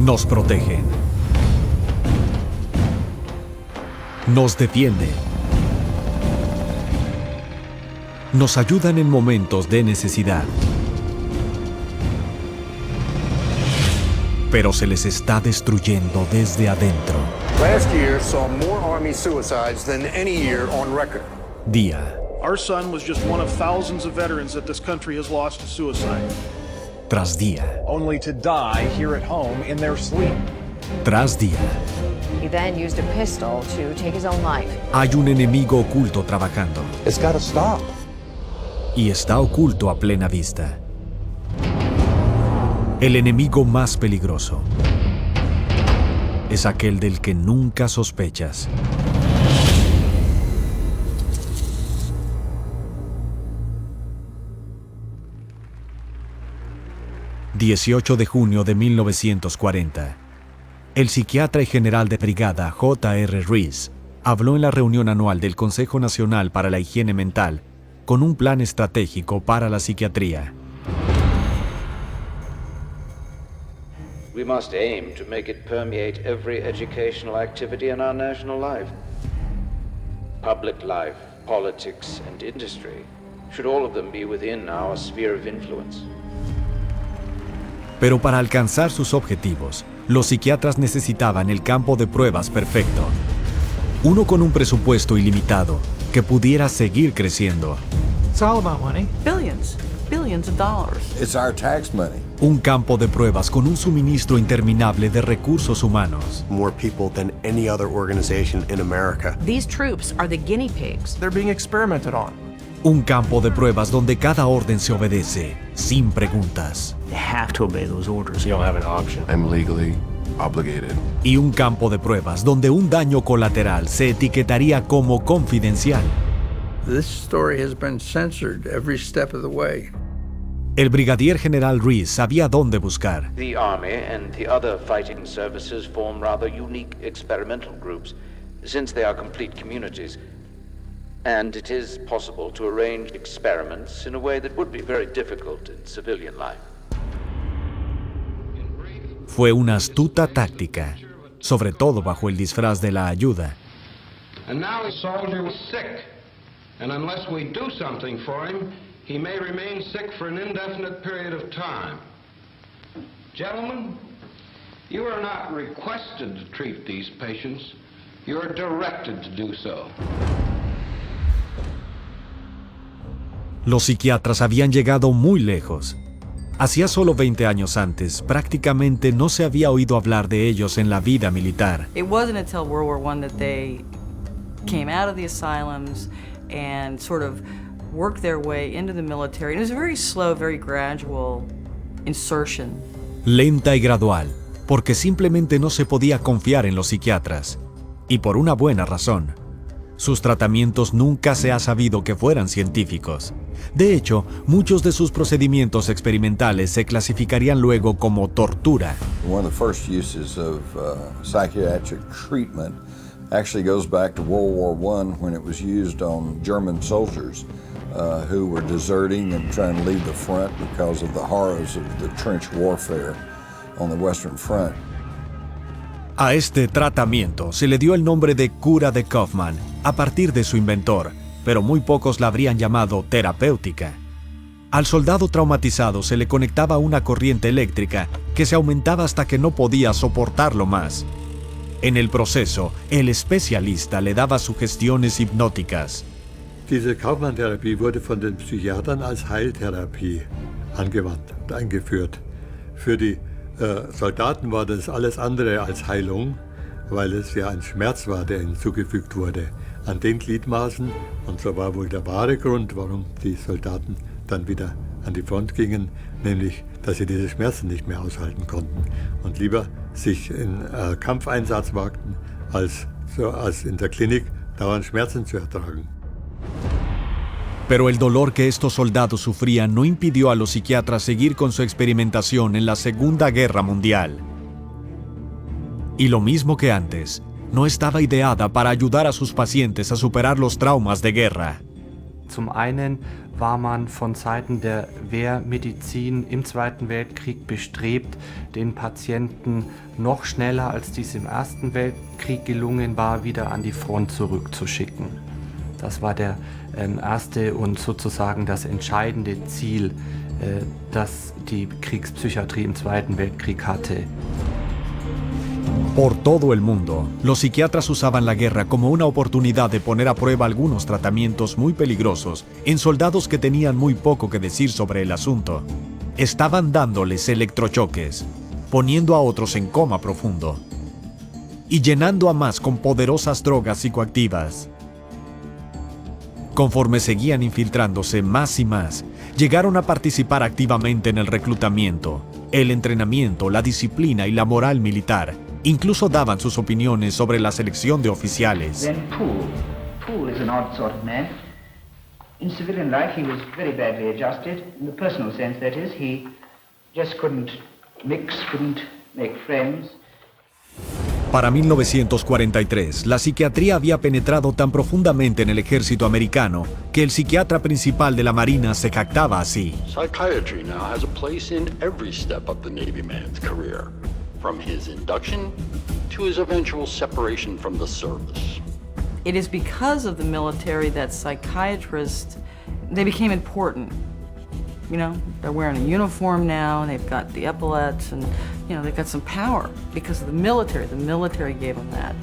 Nos protegen. Nos defienden. Nos ayudan en momentos de necesidad. Pero se les está destruyendo desde adentro. Last year saw more Army suicides than any year on record. Día Our son was just one of thousands of veterans that this country has lost to suicide. tras día, Only to die here at home in their sleep. tras día. He then used a pistol to take his own life. Hay un enemigo oculto trabajando It's got to stop. y está oculto a plena vista. El enemigo más peligroso es aquel del que nunca sospechas. ...18 de junio de 1940... el psiquiatra y general de brigada J.R. Rees habló en la reunión anual del Consejo Nacional para la Higiene Mental con un plan estratégico para la psiquiatría. We must aim to make it permeate every educational activity in our national life. Public life, politics, and industry should all of them be within our sphere of influence. Pero para alcanzar sus objetivos, los psiquiatras necesitaban el campo de pruebas perfecto. Uno con un presupuesto ilimitado que pudiera seguir creciendo. It's all about money. Billions of dollars. It's our tax money. Un campo de pruebas con un suministro interminable de recursos humanos. More people than any other organization in America. These troops are the guinea pigs. They're being experimented on. Un campo de pruebas donde cada orden se obedece, sin preguntas. You have to obey those orders. You don't have an option. I'm legally obligated. Y un campo de pruebas donde un daño colateral se etiquetaría como confidencial. This story has been censored every step of the way. El brigadier general Rees sabía dónde buscar. The Army and the other fighting services form rather unique experimental groups, since they are complete communities. And it is possible to arrange experiments in a way that would be very difficult in civilian life. Fue una astuta táctica, sobre todo bajo el disfraz de la ayuda. And now his soldier was sick, and unless we do something for him, he may remain sick for an indefinite period of time. Gentlemen, you are not requested to treat these patients. You are directed to do so. Los psiquiatras habían llegado muy lejos. Hacía solo 20 años antes, prácticamente no se había oído hablar de ellos en la vida militar. It wasn't until World War I that they came out of the asylums and sort of worked their way into the military. It was a very slow, very gradual insertion. Lenta y gradual, porque simplemente no se podía confiar en los psiquiatras. Y por una buena razón. Sus tratamientos nunca se ha sabido que fueran científicos. De hecho, muchos de sus procedimientos experimentales se clasificarían luego como tortura. One of the first uses of psychiatric treatment actually goes back to World War I when it was used on German soldiers who were deserting and trying to leave the front because of the horrors of the trench warfare on the Western Front. A este tratamiento se le dio el nombre de cura de Kaufman, a partir de su inventor, pero muy pocos la habrían llamado terapéutica. Al soldado traumatizado se le conectaba una corriente eléctrica que se aumentaba hasta que no podía soportarlo más. En el proceso, el especialista le daba sugestiones hipnóticas. Diese Kaufmann-Therapie wurde von den Psychiatern als Heiltherapie angewandt und eingeführt. Für die Soldaten war das alles andere als Heilung, weil es ja ein Schmerz war, der ihnen zugefügt wurde an den Gliedmaßen. Und so war wohl der wahre Grund, warum die Soldaten dann wieder an die Front gingen, nämlich, dass sie diese Schmerzen nicht mehr aushalten konnten und lieber sich in Kampfeinsatz wagten, als in der Klinik dauernd Schmerzen zu ertragen. Pero el dolor que estos soldados sufrían no impidió a los psiquiatras seguir con su experimentación en la Segunda Guerra Mundial. Y lo mismo que antes, no estaba ideada para ayudar a sus pacientes a superar los traumas de guerra. Zum einen war man von Seiten der Wehrmedizin im Zweiten Weltkrieg bestrebt, den Patienten noch schneller, als dies im Ersten Weltkrieg gelungen war, wieder an die Front zurückzuschicken. Das war der erste und sozusagen das entscheidende Ziel, das die Kriegspsychiatrie im Zweiten Weltkrieg hatte. Por todo el mundo, los psiquiatras usaban la guerra como una oportunidad de poner a prueba algunos tratamientos muy peligrosos en soldados que tenían muy poco que decir sobre el asunto. Estaban dándoles electrochoques, poniendo a otros en coma profundo y llenando a más con poderosas drogas psicoactivas. Conforme seguían infiltrándose más y más, llegaron a participar activamente en el reclutamiento, el entrenamiento, la disciplina y la moral militar. Incluso daban sus opiniones sobre la selección de oficiales. Then Poole is an odd sort of man. In civilian life he was very badly adjusted. In the personal sense, that is, he just couldn't mix, couldn't make friends. Para 1943, la psiquiatría había penetrado tan profundamente en el ejército americano que el psiquiatra principal de la Marina se jactaba así. Psychiatry now has a place in every step of the Navy man's career, from his induction to his eventual separation from the service. It is because of the military that psychiatrists, they became important. You know, they're wearing a uniform now, and they've got the epaulets, and, you know, they've got some power because of the military. The military gave them that.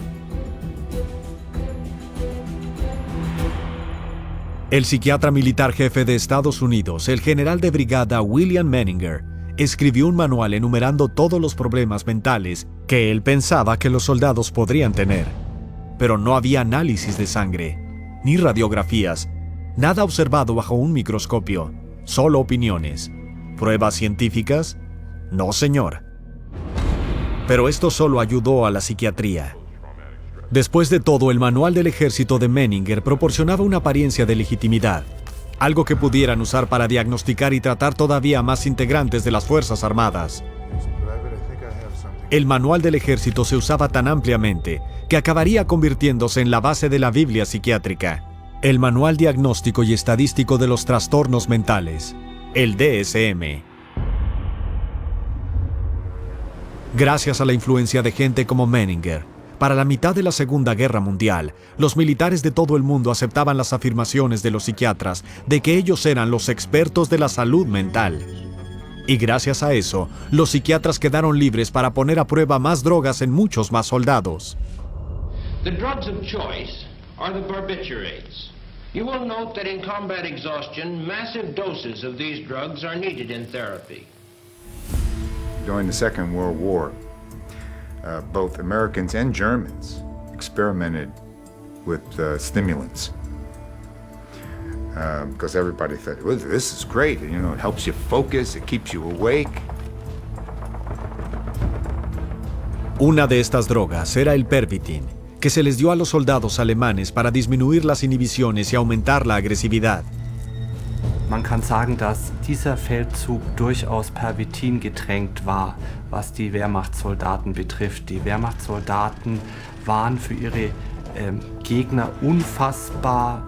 El psiquiatra militar jefe de Estados Unidos, el general de brigada William Menninger, escribió un manual enumerando todos los problemas mentales que él pensaba que los soldados podrían tener. Pero no había análisis de sangre, ni radiografías, nada observado bajo un microscopio, solo opiniones. ¿Pruebas científicas? No, señor. Pero esto solo ayudó a la psiquiatría. Después de todo, el manual del ejército de Menninger proporcionaba una apariencia de legitimidad, algo que pudieran usar para diagnosticar y tratar todavía más integrantes de las Fuerzas Armadas. El manual del ejército se usaba tan ampliamente que acabaría convirtiéndose en la base de la Biblia psiquiátrica, el Manual Diagnóstico y Estadístico de los Trastornos Mentales, el DSM. Gracias a la influencia de gente como Menninger, para la mitad de la Segunda Guerra Mundial, los militares de todo el mundo aceptaban las afirmaciones de los psiquiatras de que ellos eran los expertos de la salud mental. Y gracias a eso, los psiquiatras quedaron libres para poner a prueba más drogas en muchos más soldados. The drugs of choice are the barbiturates. You will note that in combat exhaustion, massive doses of these drugs are needed in therapy. During the Second World War, both Americans and Germans experimented with stimulants because everybody thought, well, this is great, you know, it helps you focus, it keeps you awake. Una de estas drogas era el Pervitin, que se les dio a los soldados alemanes para disminuir las inhibiciones y aumentar la agresividad. Man kann sagen, dass dieser Feldzug durchaus Pervitin getränkt war, was die Wehrmachtssoldaten betrifft. Die Wehrmachtssoldaten waren für ihre Gegner unfassbar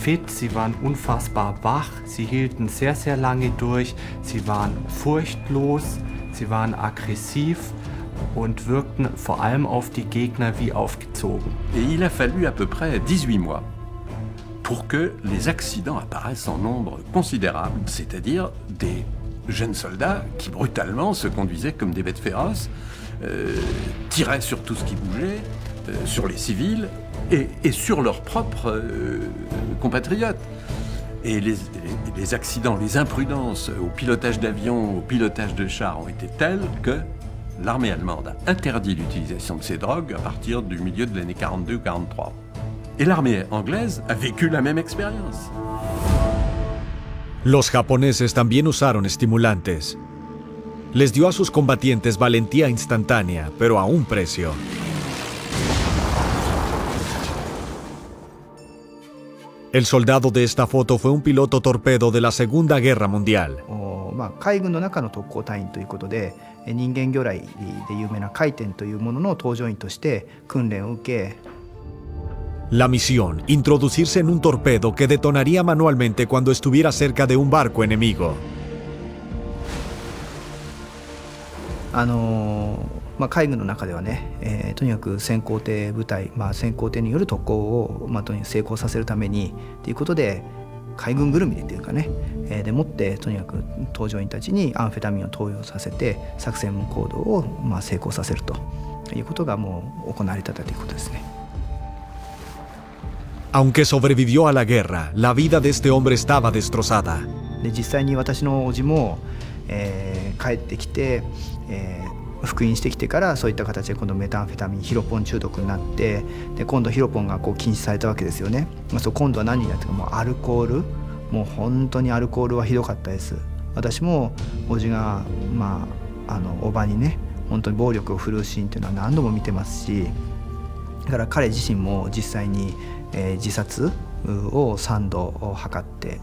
fit, sie waren unfassbar wach, sie hielten sehr, sehr lange durch, sie waren furchtlos, sie waren aggressiv und wirkten vor allem auf die Gegner wie aufgezogen. Et il a fallu à peu près 18 mois pour que les accidents apparaissent en nombre considérable, c'est-à-dire des jeunes soldats qui brutalement se conduisaient comme des bêtes féroces, tiraient sur tout ce qui bougeait, sur les civils et sur leurs propres compatriotes. Et les accidents, les imprudences au pilotage d'avions, au pilotage de chars ont été telles que l'armée allemande a interdit l'utilisation de ces drogues à partir du milieu de l'année 42-43. Et l'armée anglaise a vécu la même expérience. Los japoneses también usaron estimulantes. Les dio a sus combatientes valentía instantánea, pero a un precio. El soldado de esta foto fue un piloto torpedo de la Segunda Guerra Mundial. 海軍の中の特攻隊員ということで、人間魚雷で有名な回天というものの搭乗員として訓練を受け、La misión, introducirse en un torpedo que detonaría manualmente cuando estuviera cerca de un barco enemigo. 海軍の中ではね、とにかく先行艇部隊、先行艇による特攻を、とにかく成功させるためにということで、海軍ぐるみでっていうかね、でもってとにかく搭乗員たちにアンフェタミンを投与させて作戦行動を成功させるということがもう行われてたということですね。Aunque sobrevivió a la guerra, la vida de este hombre estaba destrozada. で実際に私の叔父も、帰ってきて、復員してきてからそういった形で今度メタンフェタミンヒロポン中毒になって、で今度ヒロポンが禁止されたわけですよね。今度は何になってか、もうアルコール、もう本当にアルコールはひどかったです。私も叔父が叔母にね本当に暴力を振るうシーンっていうのは何度も見てますし、だから彼自身も実際に、自殺を3度図って。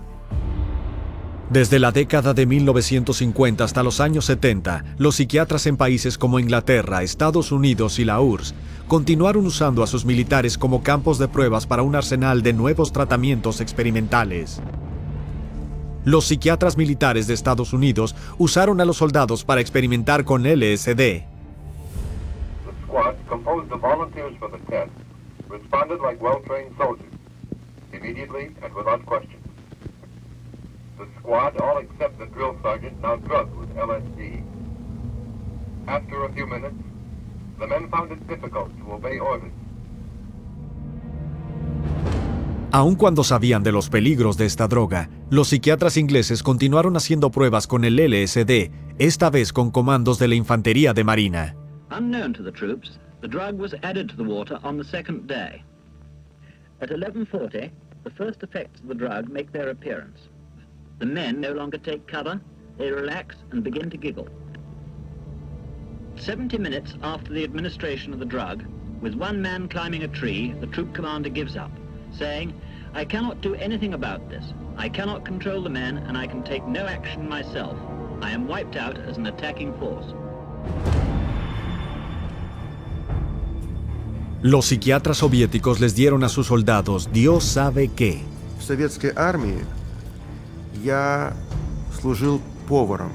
Desde la década de 1950 hasta los años 70, los psiquiatras en países como Inglaterra, Estados Unidos y la URSS continuaron usando a sus militares como campos de pruebas para un arsenal de nuevos tratamientos experimentales. Los psiquiatras militares de Estados Unidos usaron a los soldados para experimentar con LSD. The squad, composed of volunteers for the test, responded like well-trained soldiers, immediately and without question. The squad, all except the drill sergeant, now drugged with LSD. After a few minutes, the men found it difficult to obey orders. Aun cuando sabían de los peligros de esta droga, los psiquiatras ingleses continuaron haciendo pruebas con el LSD, esta vez con comandos de la Infantería de Marina. Unknown to the troops, the drug was added to the water on the second day. At 11:40, the first effects of the drug make their appearance. The men no longer take cover, they relax and begin to giggle. 70 minutes after the administration of the drug, with one man climbing a tree, the troop commander gives up, saying, "I cannot do anything about this. I cannot control the men and I can take no action myself. I am wiped out as an attacking force." Los psiquiatras soviéticos les dieron a sus soldados Dios sabe qué. В советской армии я служил поваром,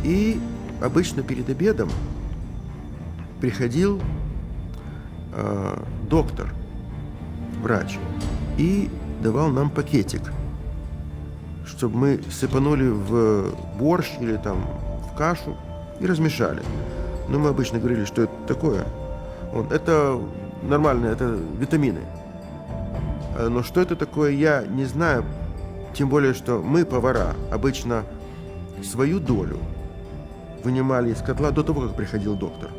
и обычно перед обедом приходил доктор, врач, и давал нам пакетик, чтобы мы сыпанули в борщ или там в кашу и размешали. Но мы обычно говорили, что это такое. Это нормально, это витамины. Но что это такое, я не знаю. Тем более, что мы, повара, обычно свою долю вынимали из котла до того, как приходил доктор.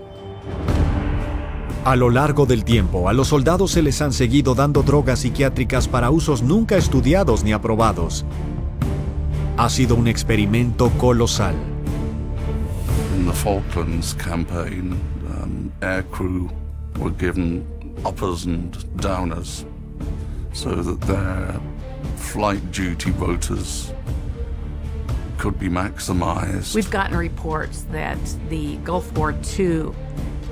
A lo largo del tiempo, a los soldados se les han seguido dando drogas psiquiátricas para usos nunca estudiados ni aprobados. Ha sido un experimento colosal. In the Falklands campaign, air crew were given uppers and downers so that their flight duty rotas could be maximized. We've gotten reports that the Gulf War II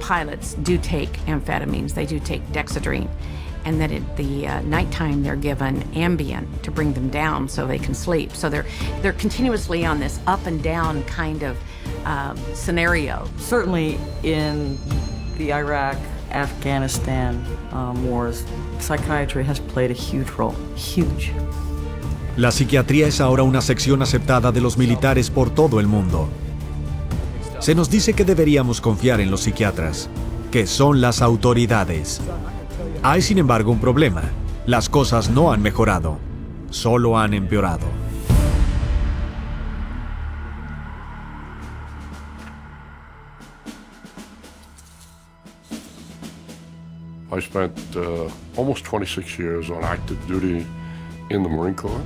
pilots do take amphetamines, they do take dexedrine, and that at the nighttime they're given Ambien to bring them down so they can sleep. So they're continuously on this up and down kind of scenario. Certainly in the Iraq, Afghanistan wars, psychiatry has played a huge role, huge. La psiquiatría es ahora una sección aceptada de los militares por todo el mundo. Se nos dice que deberíamos confiar en los psiquiatras, que son las autoridades. Hay, sin embargo, un problema. Las cosas no han mejorado, solo han empeorado. I spent almost 26 years on active duty in the Marine Corps.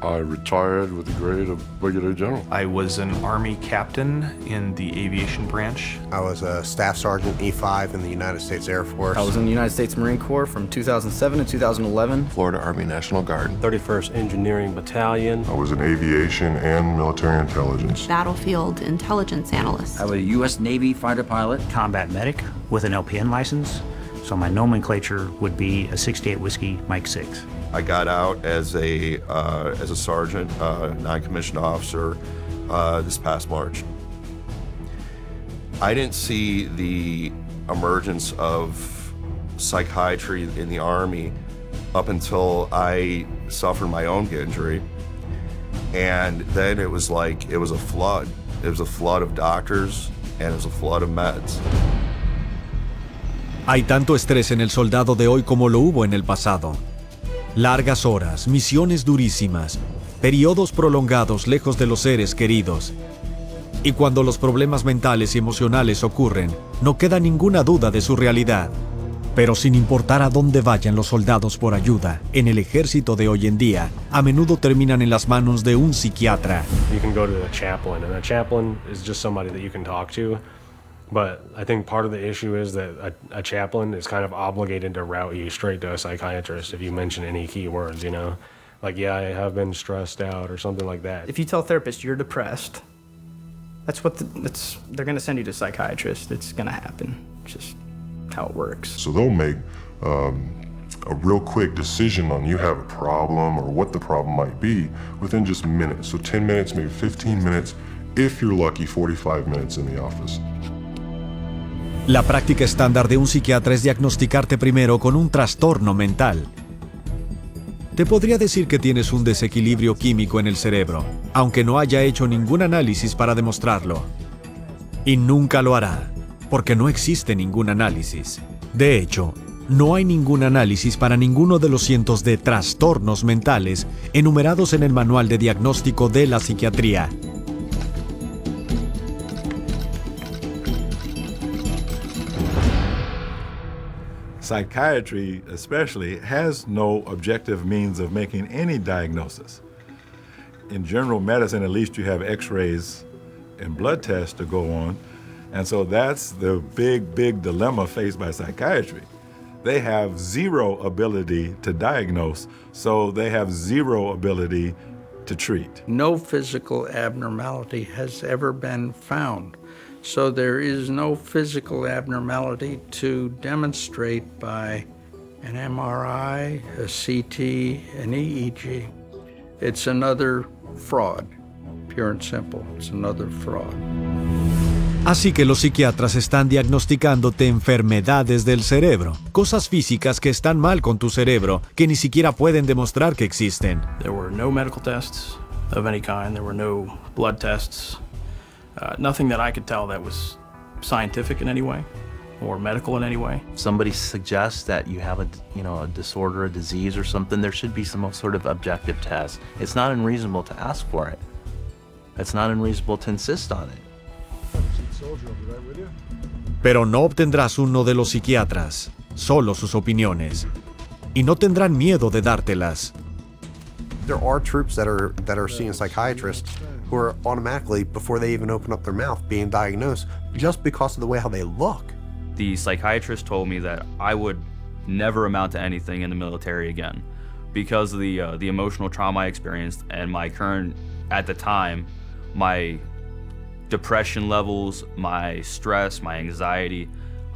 I retired with the grade of Brigadier General. I was an Army captain in the aviation branch. I was a Staff Sergeant E5 in the United States Air Force. I was in the United States Marine Corps from 2007 to 2011. Florida Army National Guard. 31st Engineering Battalion. I was in aviation and military intelligence. Battlefield intelligence analyst. I was a U.S. Navy fighter pilot. Combat medic with an LPN license. So my nomenclature would be a 68 Whiskey Mike 6. I got out as a sergeant, non-commissioned officer, this past March. I didn't see the emergence of psychiatry in the Army up until I suffered my own injury. And then it was like, it was a flood. It was a flood of doctors and it was a flood of meds. Hay tanto estrés en el soldado de hoy como lo hubo en el pasado. Largas horas, misiones durísimas, periodos prolongados lejos de los seres queridos. Y cuando los problemas mentales y emocionales ocurren, no queda ninguna duda de su realidad. Pero sin importar a dónde vayan los soldados por ayuda, en el ejército de hoy en día, a menudo terminan en las manos de un psiquiatra. You can go to a chaplain, and a chaplain is just somebody that you can talk to. But I think part of the issue is that a chaplain is kind of obligated to route you straight to a psychiatrist if you mention any key words, you know? Like, yeah, I have been stressed out or something like that. If you tell a therapist you're depressed, they're going to send you to a psychiatrist. It's going to happen. It's just how it works. So they'll make a real quick decision on you have a problem or what the problem might be within just minutes. So 10 minutes, maybe 15 minutes, if you're lucky, 45 minutes in the office. La práctica estándar de un psiquiatra es diagnosticarte primero con un trastorno mental. Te podría decir que tienes un desequilibrio químico en el cerebro, aunque no haya hecho ningún análisis para demostrarlo. Y nunca lo hará, porque no existe ningún análisis. De hecho, no hay ningún análisis para ninguno de los cientos de trastornos mentales enumerados en el Manual de Diagnóstico de la Psiquiatría. Psychiatry, especially, has no objective means of making any diagnosis. In general medicine, at least you have x-rays and blood tests to go on, and so that's the big dilemma faced by psychiatry. They have zero ability to diagnose, so they have zero ability to treat. No physical abnormality has ever been found. So there is no physical abnormality to demonstrate by an MRI, a CT, an EEG. It's another fraud, pure and simple. It's another fraud. Así que los psiquiatras están diagnosticándote enfermedades del cerebro, cosas físicas que están mal con tu cerebro, que ni siquiera pueden demostrar que existen. There were no medical tests of any kind. There were no blood tests. Nothing that I could tell that was scientific in any way or medical in any way. Somebody suggests that you have a disorder, a disease or something, there should be some sort of objective test. It's not unreasonable to ask for it. It's not unreasonable to insist on it. Pero no obtendrás uno de los psiquiatras, solo sus opiniones. Y no tendrán miedo de dártelas. There are troops that are seeing psychiatrists who are automatically, before they even open up their mouth, being diagnosed just because of the way how they look. The psychiatrist told me that I would never amount to anything in the military again because of the emotional trauma I experienced and my current, at the time, my depression levels, my stress, my anxiety.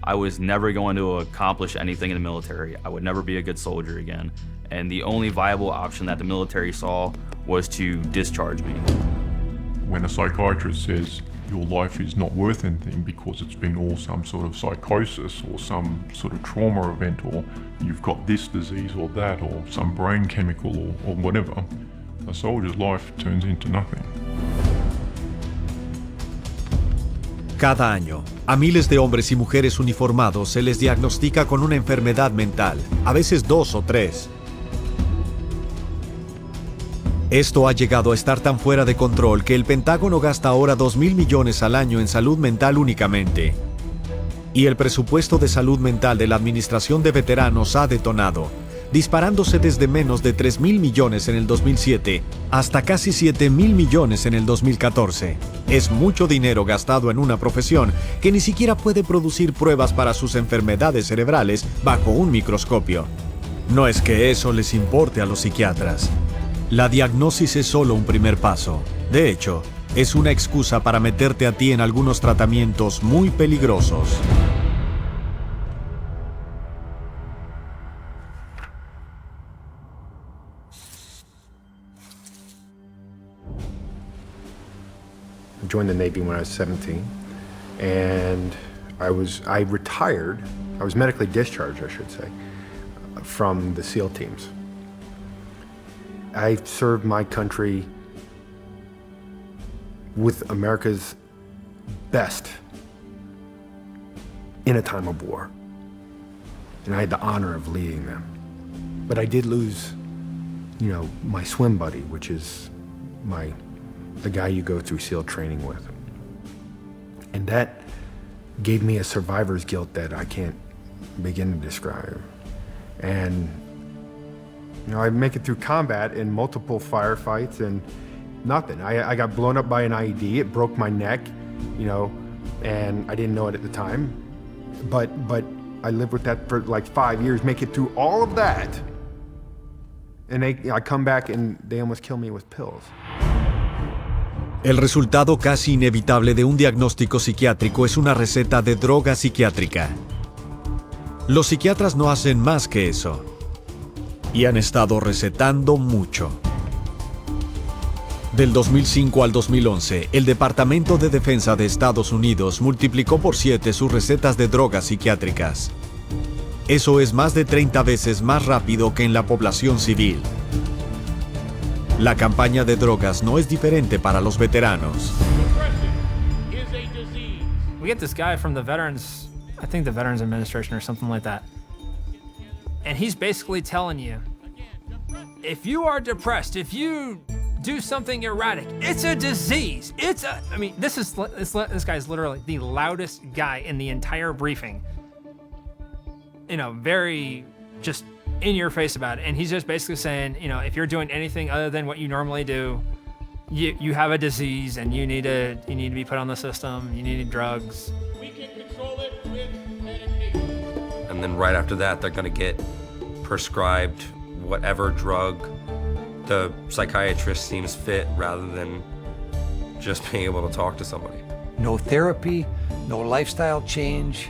I was never going to accomplish anything in the military. I would never be a good soldier again. And the only viable option that the military saw was to discharge me. When a psychiatrist says your life is not worth anything because it's been all some sort of psychosis or some sort of trauma event, or you've got this disease or that, or some brain chemical or whatever, a soldier's life turns into nothing. Cada año, a miles de hombres y mujeres uniformados se les diagnostica con una enfermedad mental, a veces 2 o 3. Esto ha llegado a estar tan fuera de control que el Pentágono gasta ahora $2,000 millones al año en salud mental únicamente. Y el presupuesto de salud mental de la Administración de Veteranos ha detonado, disparándose desde menos de $3,000 millones en el 2007 hasta casi $7,000 millones en el 2014. Es mucho dinero gastado en una profesión que ni siquiera puede producir pruebas para sus enfermedades cerebrales bajo un microscopio. No es que eso les importe a los psiquiatras. La diagnosis es solo un primer paso. De hecho, es una excusa para meterte a ti en algunos tratamientos muy peligrosos. I joined the Navy when I was 17, and I was medically discharged, I should say, from the SEAL teams. I served my country with America's best in a time of war, and I had the honor of leading them. But I did lose, my swim buddy, which is the guy you go through SEAL training with. And that gave me a survivor's guilt that I can't begin to describe. And, I make it through combat in multiple firefights and nothing. I got blown up by an IED, it broke my neck, and I didn't know it at the time. But I lived with that for like 5 years, make it through all of that. And I come back and they almost kill me with pills. El resultado casi inevitable de un diagnóstico psiquiátrico es una receta de droga psiquiátrica. Los psiquiatras no hacen más que eso. Y han estado recetando mucho. Del 2005 al 2011, el Departamento de Defensa de Estados Unidos multiplicó por 7 sus recetas de drogas psiquiátricas. Eso es más de 30 veces más rápido que en la población civil. La campaña de drogas no es diferente para los veteranos. We get this guy from the Veterans, I think the Veterans Administration or something like that. And he's basically telling you, if you are depressed, if you do something erratic, it's a disease. This guy's literally the loudest guy in the entire briefing. Very just in your face about it. And he's just basically saying, if you're doing anything other than what you normally do, you have a disease and you need to be put on the system, you need drugs. We can control it with medication. And then right after that, they're gonna get prescribed whatever drug the psychiatrist seems fit rather than just being able to talk to somebody. No therapy, no lifestyle change.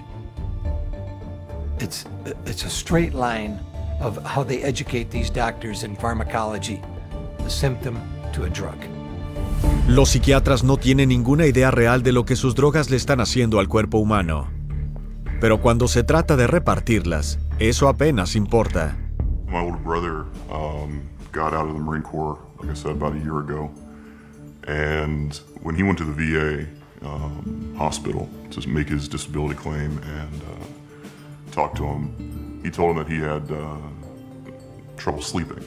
It's a straight line of how they educate these doctors in pharmacology, a symptom to a drug. Los psiquiatras no tienen ninguna idea real de lo que sus drogas le están haciendo al cuerpo humano. Pero cuando se trata de repartirlas, eso apenas importa. My older brother got out of the Marine Corps, like I said, about a year ago. And when he went to the VA hospital to make his disability claim and talked to him, he told him that he had trouble sleeping.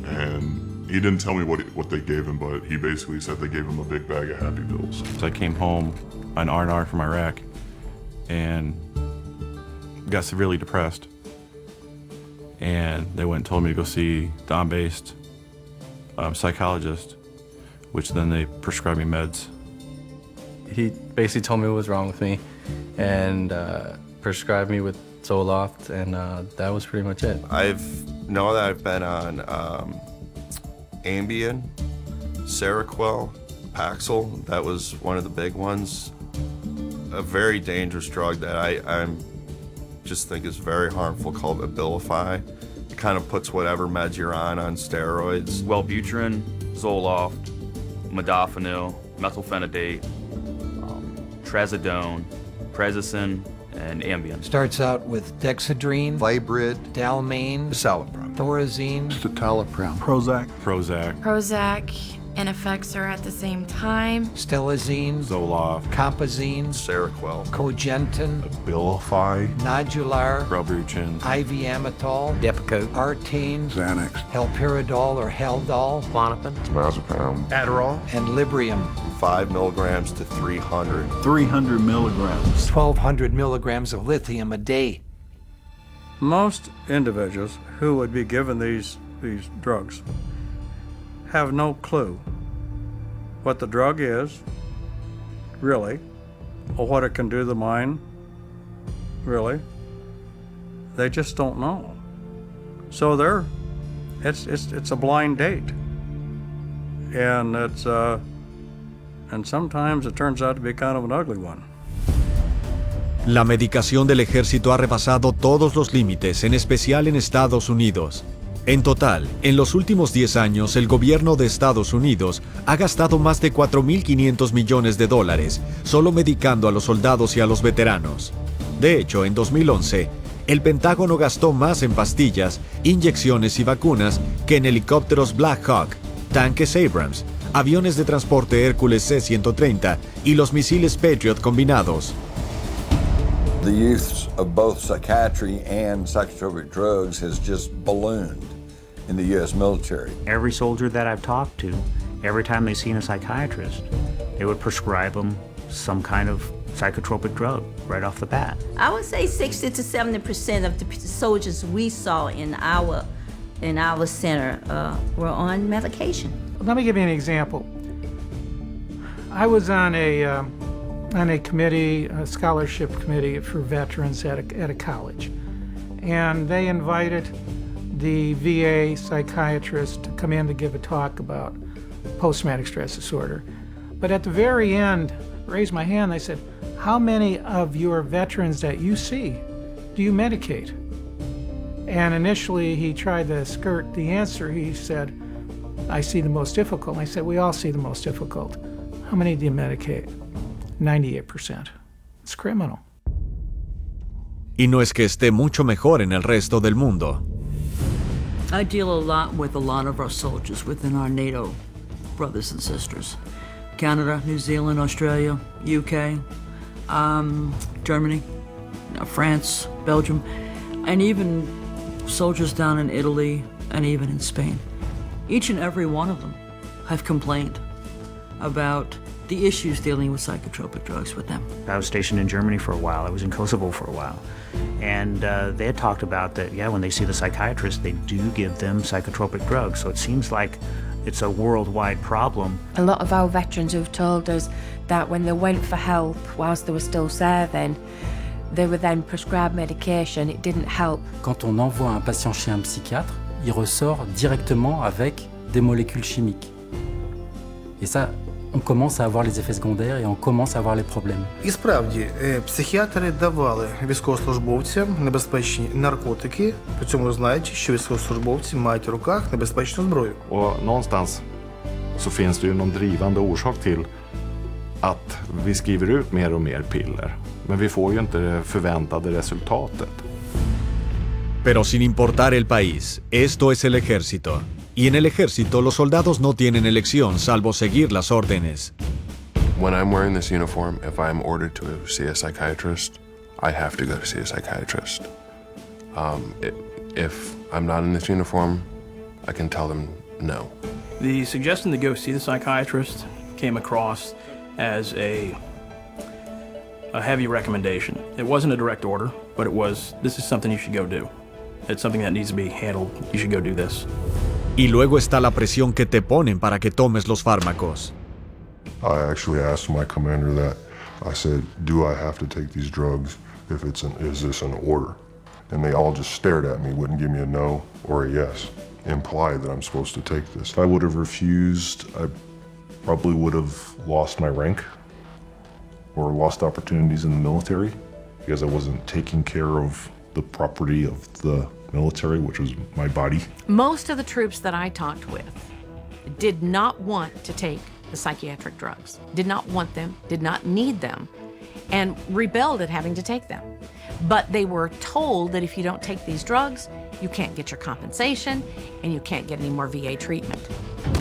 And he didn't tell me what they gave him, but he basically said they gave him a big bag of happy pills. So I came home on R&R from Iraq and got severely depressed. And they went and told me to go see the on-based psychologist, which then they prescribed me meds. He basically told me what was wrong with me and prescribed me with Zoloft, and that was pretty much it. I've been on Ambien, Seroquel, Paxil. That was one of the big ones. A very dangerous drug that I just think is very harmful, called Abilify. It kind of puts whatever meds you're on steroids. Wellbutrin, Zoloft, modafinil, methylphenidate, trazodone, Prazosin, and Ambien. Starts out with Dexedrine, Vibrid, Dalmane, Citalopram, Thorazine, Citalopram, Prozac, and effects are at the same time. Stelazine, Zoloft, Compazine, Seroquel, Cogentin, Abilify, Nodular, Wellbutrin, IV-Amytal, Depakote, Artane, Xanax, Halperidol or Haldol, Klonopin, Diazepam, Adderall, and Librium. 5 milligrams to 300. 300 milligrams. 1,200 milligrams of lithium a day. Most individuals who would be given these drugs have no clue what the drug is, really, or what it can do to the mind, really. They just don't know. So it's a blind date. And and sometimes it turns out to be kind of an ugly one. La medicación del ejército ha rebasado todos los límites, en especial en Estados Unidos. En total, en los últimos 10 años, el gobierno de Estados Unidos ha gastado más de $4.500 millones solo medicando a los soldados y a los veteranos. De hecho, en 2011, el Pentágono gastó más en pastillas, inyecciones y vacunas que en helicópteros Black Hawk, tanques Abrams, aviones de transporte Hércules C-130 y los misiles Patriot combinados. The use of both psychiatry and psychotropic drugs has just ballooned in the U.S. military. Every soldier that I've talked to, every time they've seen a psychiatrist, they would prescribe them some kind of psychotropic drug right off the bat. I would say 60 to 70% of the soldiers we saw in our center were on medication. Let me give you an example. I was on a committee, a scholarship committee for veterans at a college, and they invited the VA psychiatrist to come in to give a talk about post-traumatic stress disorder. But at the very end, I raised my hand, they said, how many of your veterans that you see do you medicate? And initially he tried to skirt the answer. He said, I see the most difficult. And I said, we all see the most difficult. How many do you medicate? 98%. It's criminal. Y no es que esté mucho mejor en el resto del mundo. I deal a lot with a lot of our soldiers within our NATO brothers and sisters. Canada, New Zealand, Australia, UK, Germany, France, Belgium, and even soldiers down in Italy and even in Spain. Each and every one of them have complained about the issues dealing with psychotropic drugs with them. I was stationed in Germany for a while. I was in Kosovo for a while. And they had talked about that, yeah, when they see the psychiatrist, they do give them psychotropic drugs. So it seems like it's a worldwide problem. A lot of our veterans who've told us that when they went for help whilst they were still serving, they were then prescribed medication. It didn't help. Quand on envoie un patient chez un psychiatre, il ressort directement avec des molécules chimiques. Et ça, on commence à avoir les effets secondaires et on commence à avoir les problèmes. І справді, психіатри давали військовослужбовцям небезпечні наркотики, при цьому знаючи, що військовослужбовці мають в руках небезпечну зброю. Och någonstans så finns det ju någon drivande orsak till att vi skriver ut mer och mer piller. Men vi får ju inte det förväntade resultatet. Pero sin importar el país, esto es el ejército. Y en el ejército los soldados no tienen elección salvo seguir las órdenes. When I'm wearing this uniform, if I'm ordered to see a psychiatrist, I have to go to see a psychiatrist. If I'm not in this uniform, I can tell them no. The suggestion to go see the psychiatrist came across as a heavy recommendation. It wasn't a direct order, but it was, this is something you should go do. It's something that needs to be handled. You should go do this. Y luego está la presión que te ponen para que tomes los fármacos. I actually asked my commander that. I said, do I have to take these drugs if is this an order? And they all just stared at me, wouldn't give me a no or a yes, imply that I'm supposed to take this. If I would have refused, I probably would have lost my rank or lost opportunities in the military because I wasn't taking care of the property of the military, which was my body. Most of the troops that I talked with did not want to take the psychiatric drugs, did not want them, did not need them, and rebelled at having to take them. But they were told that if you don't take these drugs, you can't get your compensation and you can't get any more VA treatment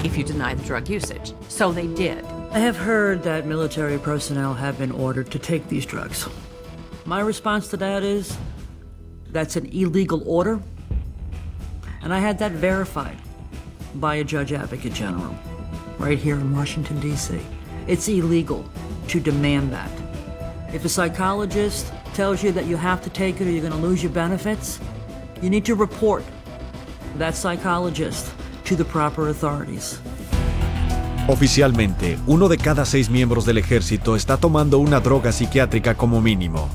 if you deny the drug usage. So they did. I have heard that military personnel have been ordered to take these drugs. My response to that is, that's an illegal order, and I had that verified by a Judge Advocate General right here in Washington, D.C. It's illegal to demand that. If a psychologist tells you that you have to take it or you're going to lose your benefits, you need to report that psychologist to the proper authorities. Oficialmente, 1 de cada 6 miembros del ejército está tomando una droga psiquiátrica como mínimo.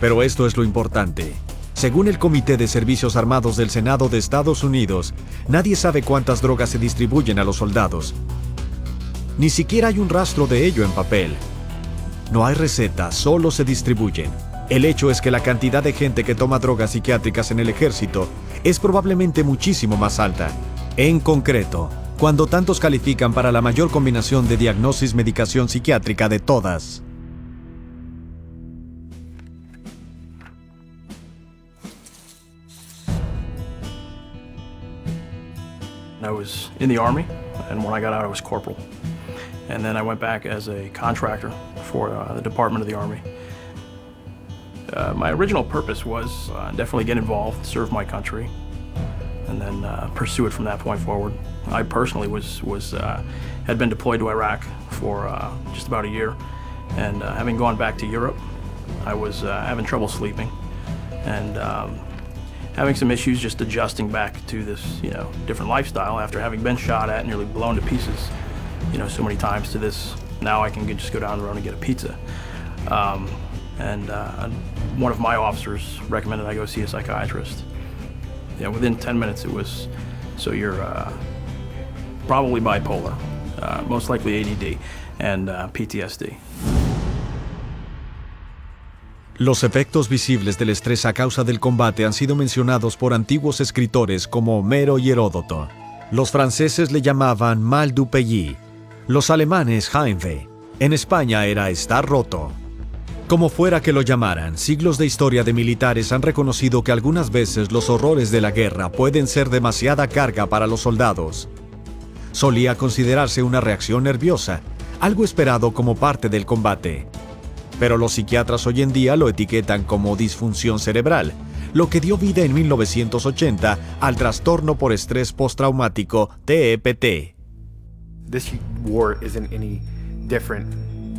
Pero esto es lo importante. Según el Comité de Servicios Armados del Senado de Estados Unidos, nadie sabe cuántas drogas se distribuyen a los soldados. Ni siquiera hay un rastro de ello en papel. No hay receta, solo se distribuyen. El hecho es que la cantidad de gente que toma drogas psiquiátricas en el ejército es probablemente muchísimo más alta. En concreto, cuando tantos califican para la mayor combinación de diagnosis-medicación psiquiátrica de todas. I was in the Army, and when I got out, I was corporal. And then I went back as a contractor for the Department of the Army. My original purpose was definitely get involved, serve my country, and then pursue it from that point forward. I personally had been deployed to Iraq for just about a year, and having gone back to Europe, I was having trouble sleeping, and having some issues just adjusting back to this, different lifestyle after having been shot at, nearly blown to pieces, so many times to this. Now I can just go down the road and get a pizza. And one of my officers recommended I go see a psychiatrist. Within 10 minutes it was, so you're probably bipolar, most likely ADD, and PTSD. Los efectos visibles del estrés a causa del combate han sido mencionados por antiguos escritores como Homero y Heródoto. Los franceses le llamaban mal du pays, los alemanes Heimweh. En España era estar roto. Como fuera que lo llamaran, siglos de historia de militares han reconocido que algunas veces los horrores de la guerra pueden ser demasiada carga para los soldados. Solía considerarse una reacción nerviosa, algo esperado como parte del combate. Pero los psiquiatras hoy en día lo etiquetan como disfunción cerebral, lo que dio vida en 1980 al trastorno por estrés postraumático TEPT. This war isn't any different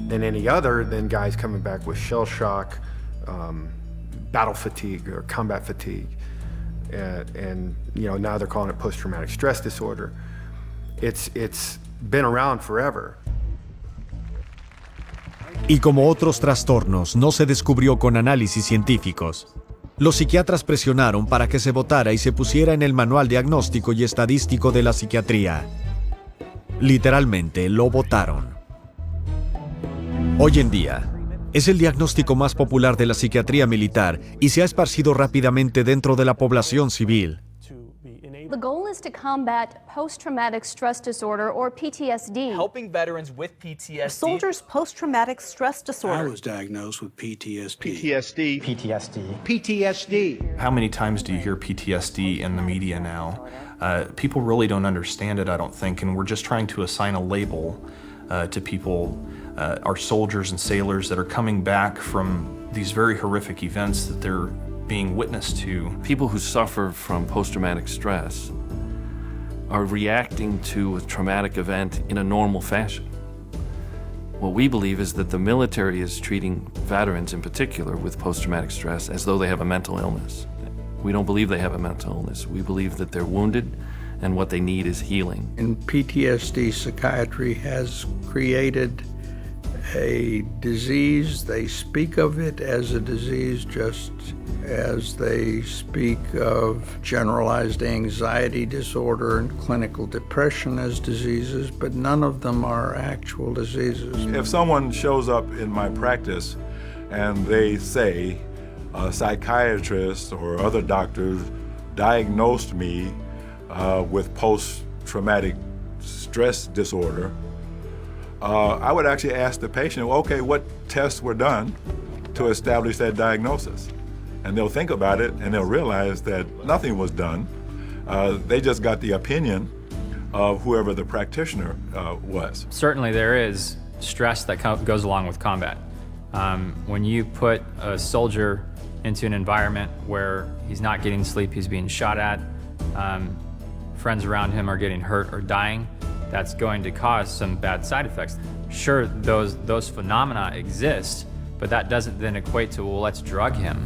than any other than guys coming back with shell shock, battle fatigue or combat fatigue. And now they're calling it post-traumatic stress disorder. It's been around forever. Y como otros trastornos, no se descubrió con análisis científicos. Los psiquiatras presionaron para que se votara y se pusiera en el Manual Diagnóstico y Estadístico de la Psiquiatría. Literalmente, lo votaron. Hoy en día, es el diagnóstico más popular de la psiquiatría militar y se ha esparcido rápidamente dentro de la población civil. The goal is to combat post-traumatic stress disorder, or PTSD. Helping veterans with PTSD. Soldiers' post-traumatic stress disorder. I was diagnosed with PTSD. PTSD. How many times do you hear PTSD in the media now? People really don't understand it, I don't think, and we're just trying to assign a label to people, our soldiers and sailors that are coming back from these very horrific events that they're being witness to. People who suffer from post-traumatic stress are reacting to a traumatic event in a normal fashion. What we believe is that the military is treating veterans in particular with post-traumatic stress as though they have a mental illness. We don't believe they have a mental illness. We believe that they're wounded and what they need is healing. In PTSD, psychiatry has created a disease. They speak of it as a disease just as they speak of generalized anxiety disorder and clinical depression as diseases, but none of them are actual diseases. If someone shows up in my practice and they say a psychiatrist or other doctors diagnosed me with post-traumatic stress disorder, I would actually ask the patient, okay, what tests were done to establish that diagnosis? And they'll think about it and they'll realize that nothing was done. They just got the opinion of whoever the practitioner was. Certainly there is stress that goes along with combat. When you put a soldier into an environment where he's not getting sleep, he's being shot at, friends around him are getting hurt or dying, that's going to cause some bad side effects. Sure, those phenomena exist, but that doesn't then equate to, well, let's drug him.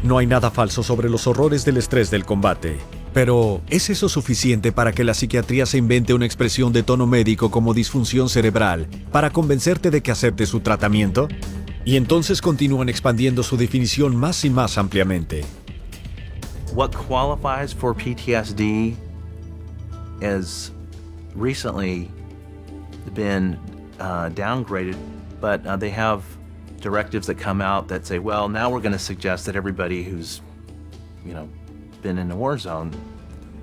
No hay nada falso sobre los horrores del estrés del combate. Pero, ¿es eso suficiente para que la psiquiatría se invente una expresión de tono médico como disfunción cerebral para convencerte de que acepte su tratamiento? Y entonces continúan expandiendo su definición más y más ampliamente. What qualifies for PTSD has recently been downgraded, but they have directives that come out that say, well, now we're going to suggest that everybody who's, been in a war zone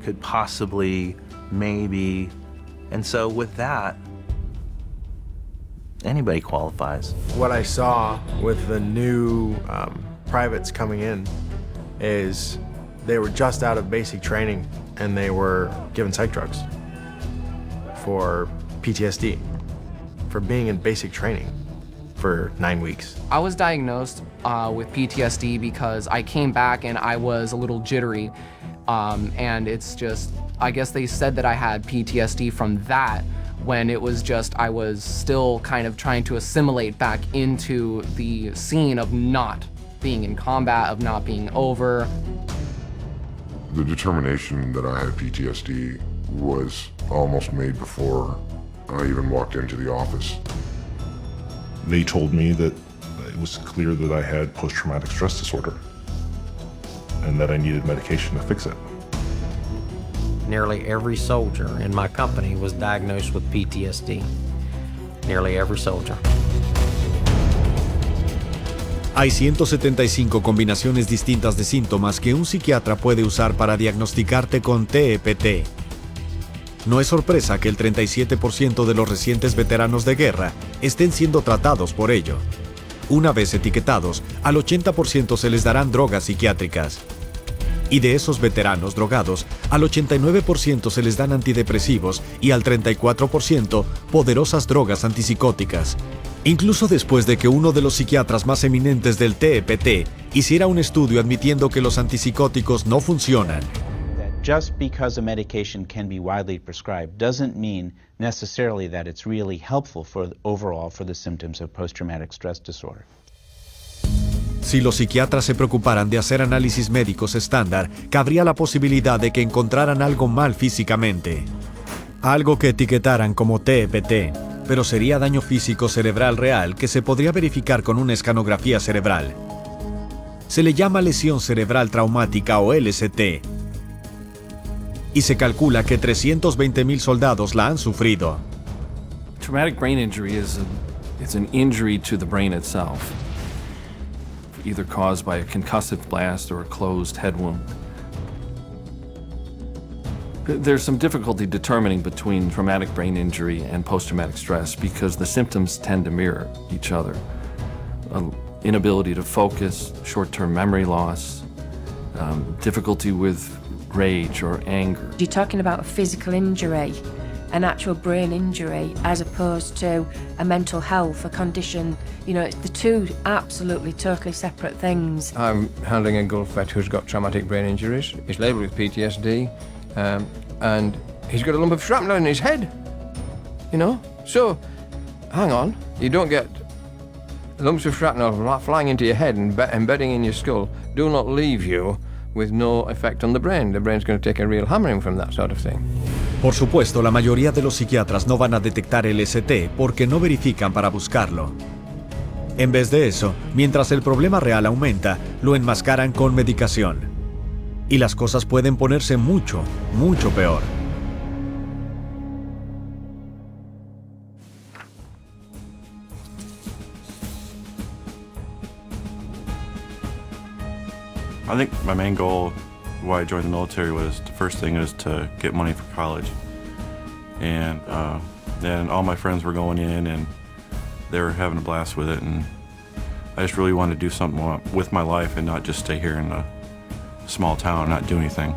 could possibly, maybe, and so with that, anybody qualifies. What I saw with the new privates coming in is they were just out of basic training and they were given psych drugs for PTSD, for being in basic training for 9 weeks. I was diagnosed with PTSD because I came back and I was a little jittery. And it's just, I guess they said that I had PTSD from that when it was just, I was still kind of trying to assimilate back into the scene of not being in combat, of not being over. The determination that I had PTSD was almost made before I even walked into the office. They told me that it was clear that I had post-traumatic stress disorder and that I needed medication to fix it. Nearly every soldier in my company was diagnosed with PTSD. Nearly every soldier. Hay 175 combinaciones distintas de síntomas que un psiquiatra puede usar para diagnosticarte con TEPT. No es sorpresa que el 37% de los recientes veteranos de guerra estén siendo tratados por ello. Una vez etiquetados, al 80% se les darán drogas psiquiátricas. Y de esos veteranos drogados, al 89% se les dan antidepresivos y al 34% poderosas drogas antipsicóticas. Incluso después de que uno de los psiquiatras más eminentes del TEPT hiciera un estudio admitiendo que los antipsicóticos no funcionan. Just because a medication can be widely prescribed doesn't mean necessarily that it's really helpful overall for the symptoms of post-traumatic stress disorder. Si los psiquiatras se preocuparan de hacer análisis médicos estándar, cabría la posibilidad de que encontraran algo mal físicamente. Algo que etiquetaran como TEPT, pero sería daño físico cerebral real que se podría verificar con una escanografía cerebral. Se le llama lesión cerebral traumática o LCT. Y se calcula que 320,000 soldados la han sufrido. Traumatic brain injury is an injury to the brain itself, either caused by a concussive blast or a closed head wound. There's some difficulty determining between traumatic brain injury and post-traumatic stress because the symptoms tend to mirror each other. Inability to focus, short-term memory loss, difficulty with rage or anger. You're talking about a physical injury, an actual brain injury, as opposed to a mental health, a condition. You know, it's the two absolutely, totally separate things. I'm handling a Gulf vet who's got traumatic brain injuries. He's labelled with PTSD, and he's got a lump of shrapnel in his head. You know? So, hang on, you don't get lumps of shrapnel flying into your head and embedding in your skull do not leave you with no effect on the brain. The brain's going to take a real hammering from that sort of thing. Por supuesto, la mayoría de los psiquiatras no van a detectar el LCT porque no verifican para buscarlo. En vez de eso, mientras el problema real aumenta, lo enmascaran con medicación. Y las cosas pueden ponerse mucho, mucho peor. I think my main goal why I joined the military was, the first thing is to get money for college. And then all my friends were going in and they were having a blast with it, and I just really wanted to do something with my life and not just stay here in a small town and not do anything.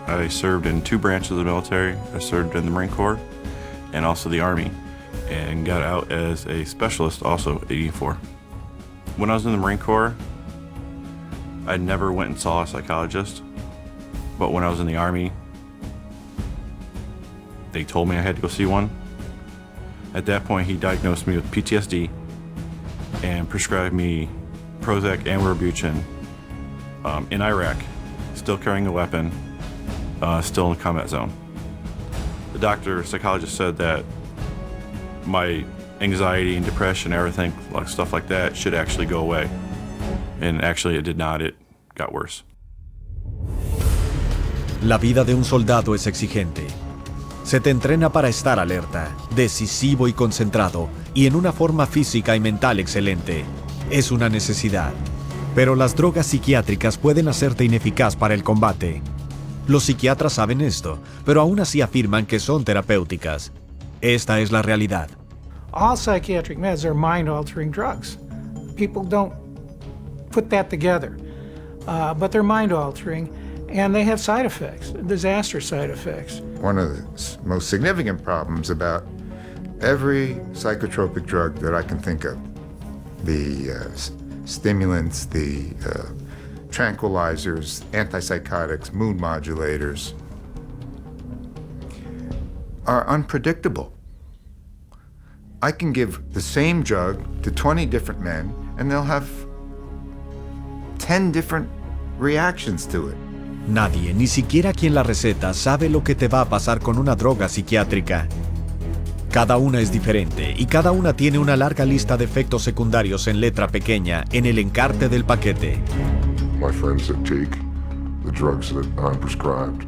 I served in 2 branches of the military. I served in the Marine Corps and also the Army, and got out as a specialist also at 84. When I was in the Marine Corps, I never went and saw a psychologist, but when I was in the Army, they told me I had to go see one. At that point, he diagnosed me with PTSD and prescribed me Prozac and Wellbutrin in Iraq, still carrying a weapon, still in the combat zone. The psychologist said that my anxiety and depression, everything, like stuff like that, should actually go away. And actually it did not, it got worse. La vida de un soldado es exigente. Se te entrena para estar alerta, decisivo y concentrado, y en una forma física y mental excelente. Es una necesidad. Pero las drogas psiquiátricas pueden hacerte ineficaz para el combate. Los psiquiatras saben esto, pero aún así afirman que son terapéuticas. Esta es la realidad. All psychiatric meds are mind-altering drugs. People don't put that together, but they're mind-altering, and they have side effects, disaster side effects. One of the most significant problems about every psychotropic drug that I can think of, the stimulants, the tranquilizers, antipsychotics, mood modulators, are unpredictable. I can give the same drug to 20 different men, and they'll have 10 different reactions to it. Nadie, ni siquiera quien la receta, sabe lo que te va a pasar con una droga psiquiátrica. Cada una es diferente y cada una tiene una larga lista de efectos secundarios en letra pequeña en el encarte del paquete. My friends that take the drugs that I'm prescribed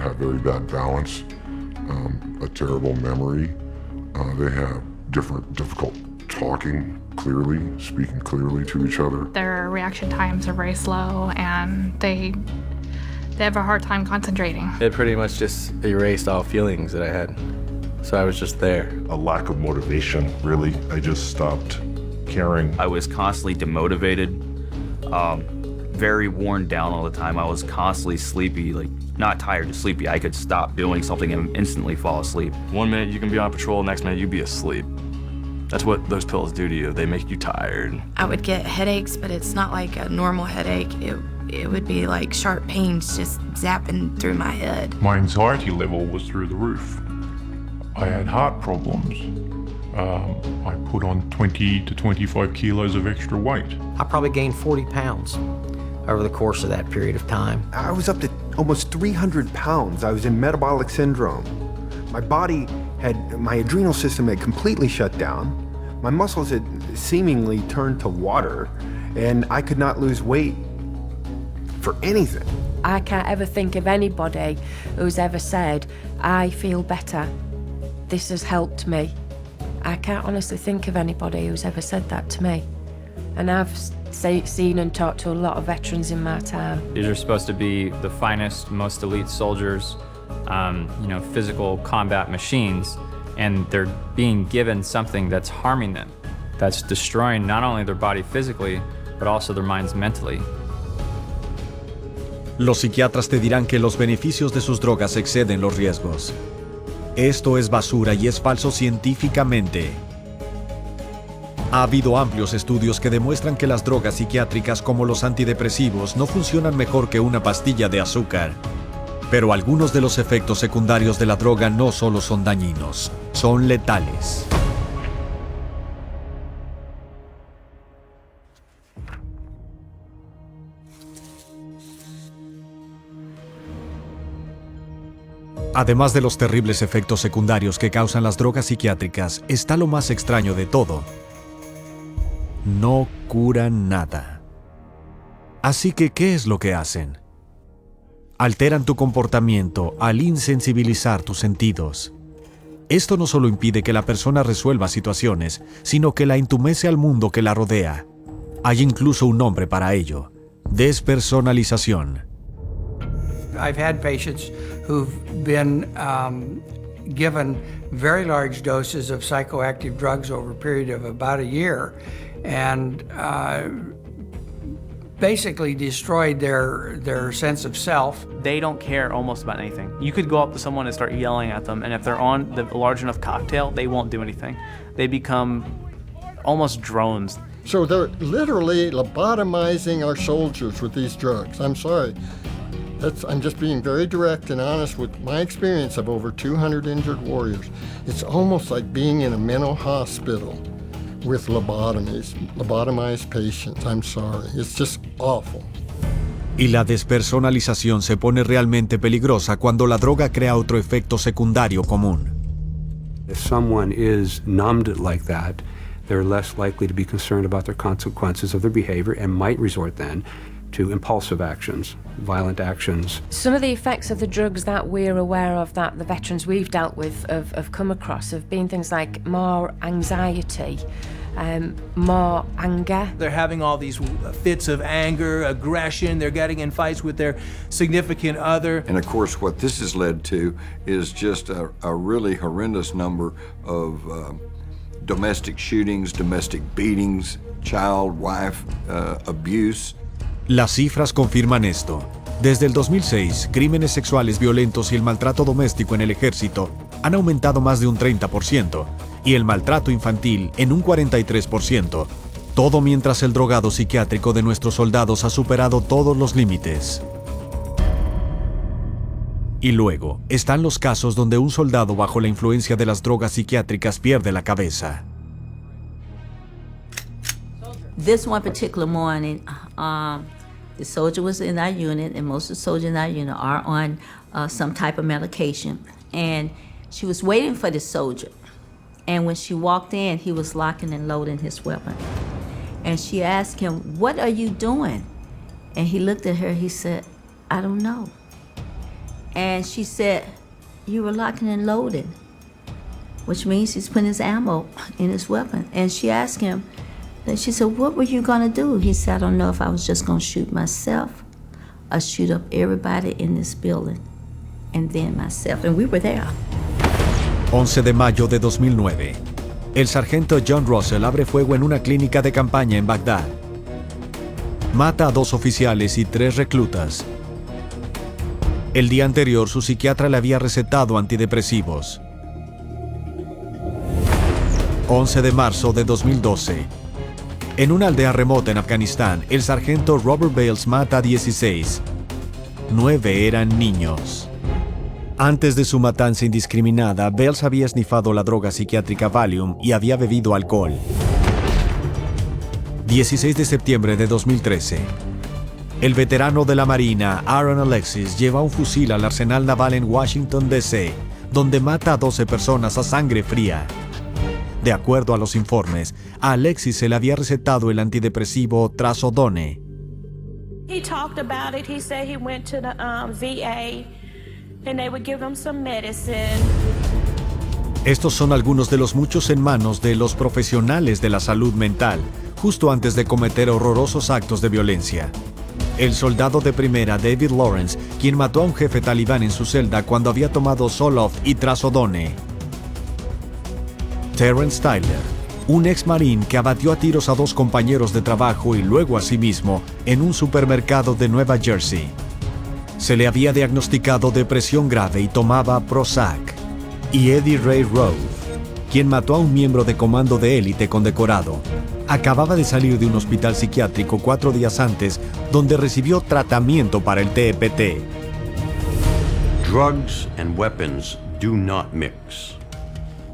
have very bad balance, a terrible memory. They have difficult talking clearly, speaking clearly to each other. Their reaction times are very slow, and they have a hard time concentrating. It pretty much just erased all feelings that I had. So I was just there. A lack of motivation, really. I just stopped caring. I was constantly demotivated, very worn down all the time. I was constantly sleepy, like not tired, just sleepy. I could stop doing something and instantly fall asleep. 1 minute you can be on patrol, next minute you'd be asleep. That's what those pills do to you. They make you tired. I would get headaches, but it's not like a normal headache. It would be like sharp pains just zapping through my head. My anxiety level was through the roof. I had heart problems. I put on 20 to 25 kilos of extra weight. I probably gained 40 pounds over the course of that period of time. I was up to almost 300 pounds. I was in metabolic syndrome. My body my adrenal system had completely shut down. My muscles had seemingly turned to water, and I could not lose weight for anything. I can't ever think of anybody who's ever said, I feel better. This has helped me. I can't honestly think of anybody who's ever said that to me. And I've seen and talked to a lot of veterans in my time. These are supposed to be the finest, most elite soldiers, physical combat machines, and they're being given something that's harming them, that's destroying not only their body physically, but also their minds mentally. Los psiquiatras te dirán que los beneficios de sus drogas exceden los riesgos. Esto es basura y es falso científicamente. Ha habido amplios estudios que demuestran que las drogas psiquiátricas como los antidepresivos no funcionan mejor que una pastilla de azúcar. Pero algunos de los efectos secundarios de la droga no solo son dañinos, son letales. Además de los terribles efectos secundarios que causan las drogas psiquiátricas, está lo más extraño de todo. No curan nada. Así que, ¿qué es lo que hacen? Alteran tu comportamiento al insensibilizar tus sentidos. Esto no solo impide que la persona resuelva situaciones, sino que la entumece al mundo que la rodea. Hay incluso un nombre para ello: despersonalización. I've had patients who've been given very large doses of psychoactive drugs over a period of about a year, and basically destroyed their sense of self. They don't care almost about anything. You could go up to someone and start yelling at them, and if they're on the large enough cocktail, they won't do anything. They become almost drones. So they're literally lobotomizing our soldiers with these drugs. I'm sorry. I'm just being very direct and honest with my experience of over 200 injured warriors. It's almost like being in a mental hospital with lobotomized patients. I'm sorry. It's just awful. Y la despersonalización se pone realmente peligrosa cuando la droga crea otro efecto secundario común. If someone is numbed like that, they're less likely to be concerned about the consequences of their behavior and might resort then to impulsive actions, violent actions. Some of the effects of the drugs that we're aware of, that the veterans we've dealt with have come across, have been things like more anxiety, more anger. They're having all these fits of anger, aggression. They're getting in fights with their significant other. And of course, what this has led to is just a really horrendous number of domestic shootings, domestic beatings, child, wife abuse. Las cifras confirman esto. Desde el 2006, crímenes sexuales violentos y el maltrato doméstico en el ejército han aumentado más de un 30%, y el maltrato infantil en un 43%, todo mientras el drogado psiquiátrico de nuestros soldados ha superado todos los límites. Y luego, están los casos donde un soldado bajo la influencia de las drogas psiquiátricas pierde la cabeza. This one particular morning, the soldier was in our unit, and most of the soldiers in our unit are on some type of medication. And she was waiting for the soldier. And when she walked in, he was locking and loading his weapon. And she asked him, "What are you doing?" And he looked at her, he said, "I don't know." And she said, "You were locking and loading," which means he's putting his ammo in his weapon. And she asked him, then she said, "What were you gonna do?" He said, "I don't know if I was just gonna shoot myself or shoot up everybody in this building, and then myself." And we were there. 11 de mayo de 2009. El sargento John Russell abre fuego en una clínica de campaña en Bagdad. Mata a 2 oficiales y 3 reclutas. El día anterior, su psiquiatra le había recetado antidepresivos. 11 de marzo de 2012. En una aldea remota en Afganistán, el sargento Robert Bales mata a 16. 9 eran niños. Antes de su matanza indiscriminada, Bales había esnifado la droga psiquiátrica Valium y había bebido alcohol. 16 de septiembre de 2013. El veterano de la Marina, Aaron Alexis, lleva un fusil al arsenal naval en Washington, D.C., donde mata a 12 personas a sangre fría. De acuerdo a los informes, a Alexis se le había recetado el antidepresivo Trazodone. He talked about it. He said he went to the VA and they would give him some medicine. Estos son algunos de los muchos en manos de los profesionales de la salud mental, justo antes de cometer horrorosos actos de violencia. El soldado de primera David Lawrence, quien mató a un jefe talibán en su celda cuando había tomado Zoloft y Trazodone. Terrence Tyler, un ex marín que abatió a tiros a 2 compañeros de trabajo y luego a sí mismo en un supermercado de Nueva Jersey. Se le había diagnosticado depresión grave y tomaba Prozac. Y Eddie Ray Rove, quien mató a un miembro de comando de élite condecorado. Acababa de salir de un hospital psiquiátrico 4 días antes, donde recibió tratamiento para el TPT. Drugs and weapons do not mix.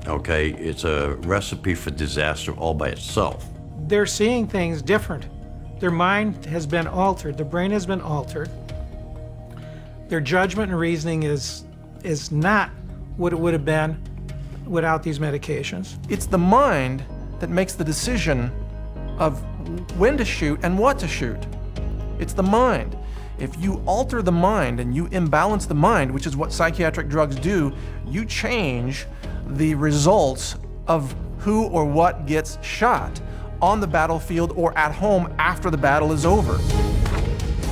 Okay, it's a recipe for disaster all by itself. They're seeing things different. Their mind has been altered. The brain has been altered. Their judgment and reasoning is not what it would have been without these medications. It's the mind that makes the decision of when to shoot and what to shoot. It's the mind. If you alter the mind and you imbalance the mind, which is what psychiatric drugs do, you change the results of who or what gets shot on the battlefield or at home after the battle is over.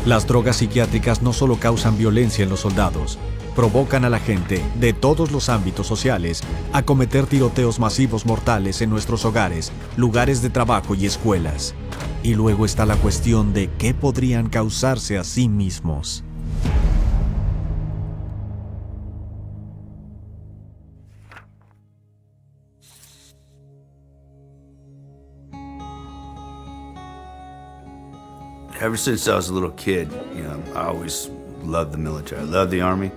Las drogas psiquiátricas no solo causan violencia en los soldados, provocan a la gente de todos los ámbitos sociales a cometer tiroteos masivos mortales en nuestros hogares, lugares de trabajo y escuelas. Y luego está la cuestión de qué podrían causarse a sí mismos. Ever since I was a little kid, I always loved the military. I loved the Army,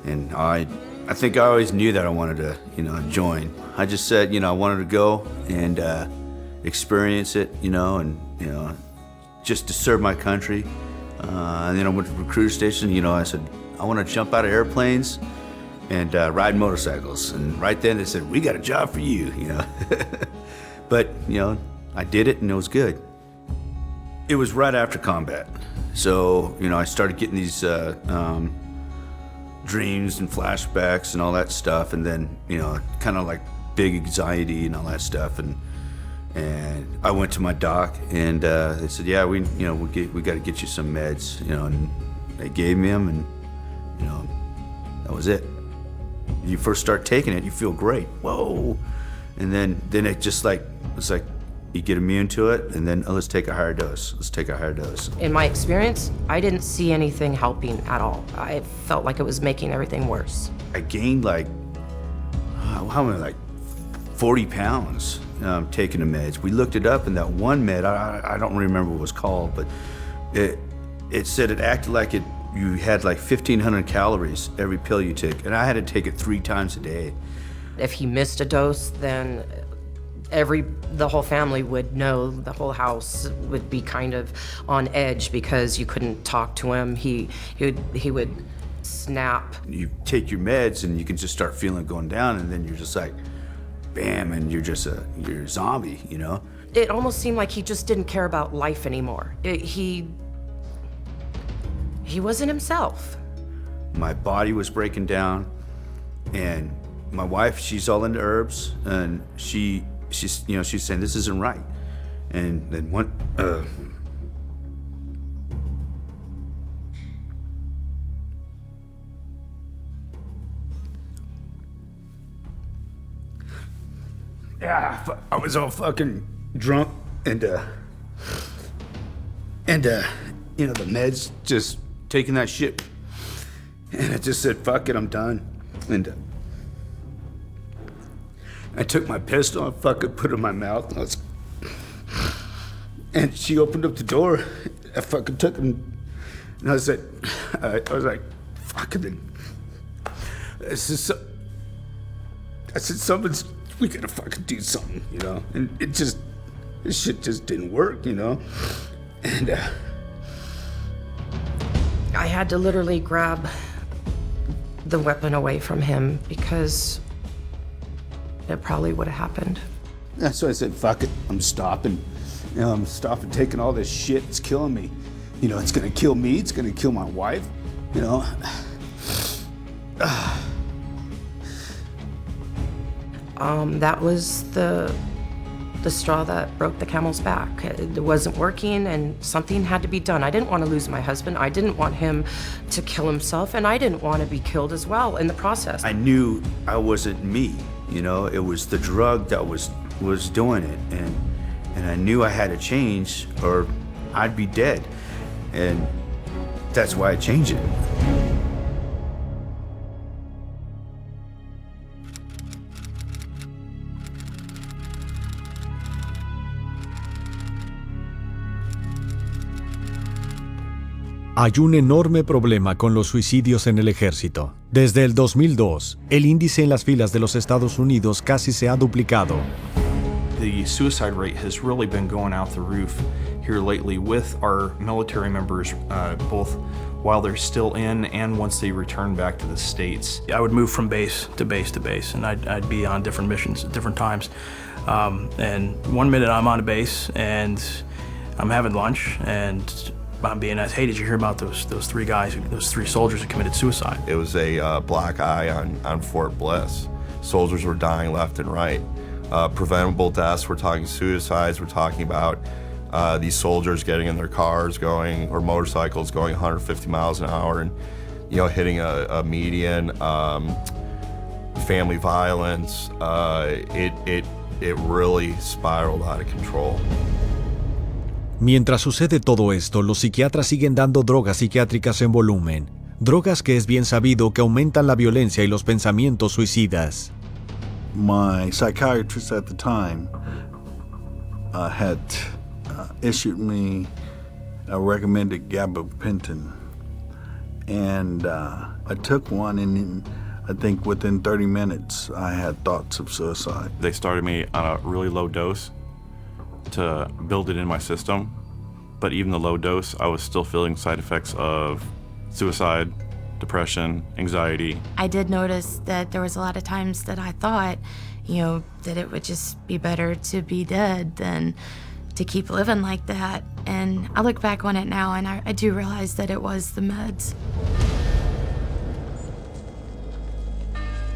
and I think I always knew that I wanted to, join. I just said, I wanted to go and experience it, and just to serve my country. And then I went to the recruiter station. I said I want to jump out of airplanes and ride motorcycles. And right then they said, "We got a job for you," But I did it, and it was good. It was right after combat. So, I started getting these dreams and flashbacks and all that stuff, and then, kind of like big anxiety and all that stuff. And And I went to my doc, and they said, "Yeah, we got to get you some meds," and they gave me them, and that was it. You first start taking it, you feel great. Whoa, and then it just it's like you get immune to it, and then let's take a higher dose. Let's take a higher dose. In my experience, I didn't see anything helping at all. I felt like it was making everything worse. I gained how many, 40 pounds taking the meds. We looked it up, and that one med, I don't remember what it was called, but it said it acted like you had 1,500 calories every pill you took, and I had to take it 3 times a day. If he missed a dose, then the whole family would know, the whole house would be kind of on edge because you couldn't talk to him. He would snap. You take your meds and you can just start feeling it going down, and then you're just like, bam, and you're a zombie, It almost seemed like he just didn't care about life anymore. He wasn't himself. My body was breaking down, and my wife, she's all into herbs, and she's saying this isn't right. And then I was all fucking drunk, and the meds just taking that shit, and I just said, fuck it, I'm done. And I took my pistol, I fucking put it in my mouth, and she opened up the door. I fucking took it, and I said, I was like, fucking, I said, we gotta fucking do something, and this shit just didn't work, and I had to literally grab the weapon away from him because it probably would have happened. That's why I said, fuck it, I'm stopping. I'm stopping taking all this shit. It's killing me. It's gonna kill me. It's gonna kill my wife. That was the straw that broke the camel's back. It wasn't working, and something had to be done. I didn't want to lose my husband. I didn't want him to kill himself, and I didn't want to be killed as well in the process. I knew I wasn't me. It was the drug that was doing it, and I knew I had to change, or I'd be dead, and that's why I changed it. Hay un enorme problema con los suicidios en el ejército. Desde el 2002, el índice en las filas de los Estados Unidos casi se ha duplicado. The suicide rate has really been going out the roof here lately with our military members, both while they're still in and once they return back to the States. I would move from base to base to base, and I'd be on different missions at different times. And one minute I'm on a base and I'm having lunch, and I'm being asked, hey, did you hear about those 3 guys, those 3 soldiers who committed suicide? It was a black eye on Fort Bliss. Soldiers were dying left and right. Preventable deaths, we're talking suicides, we're talking about these soldiers getting in their cars or motorcycles going 150 miles an hour and, hitting a median, family violence. It really spiraled out of control. Mientras sucede todo esto, los psiquiatras siguen dando drogas psiquiátricas en volumen. Drogas que es bien sabido que aumentan la violencia y los pensamientos suicidas. My psychiatrist at the time had issued me a recommended gabapentin. And I took one, and I think within 30 minutes, I had thoughts of suicide. They started me on a really low dose to build it in my system, but even the low dose, I was still feeling side effects of suicide, depression, anxiety. I did notice that there was a lot of times that I thought, that it would just be better to be dead than to keep living like that. And I look back on it now, and I do realize that it was the meds.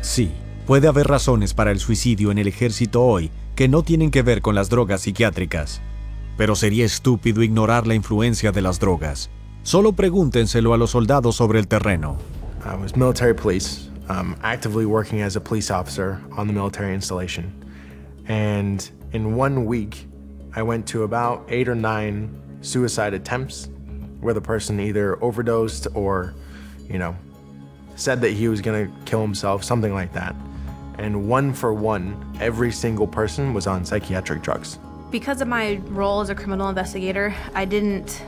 Sí, puede haber razones para el suicidio en el ejército hoy, que no tienen que ver con las drogas psiquiátricas. Pero sería estúpido ignorar la influencia de las drogas. Solo pregúntenselo a los soldados sobre el terreno. I was military police, actively working as a police officer on the military installation. And in 1 week, I went to about 8 or 9 suicide attempts where the person either overdosed or, said that he was gonna kill himself, something like that. And 1 for 1, every single person was on psychiatric drugs. Because of my role as a criminal investigator, I didn't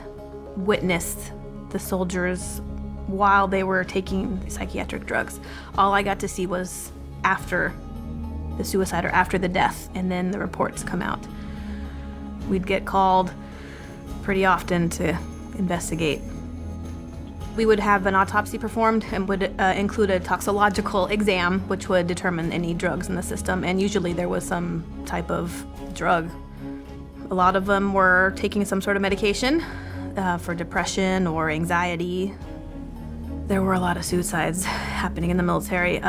witness the soldiers while they were taking psychiatric drugs. All I got to see was after the suicide or after the death, and then the reports come out. We'd get called pretty often to investigate. We would have an autopsy performed and would include a toxicological exam, which would determine any drugs in the system, and usually there was some type of drug. A lot of them were taking some sort of medication for depression or anxiety. There were a lot of suicides happening in the military,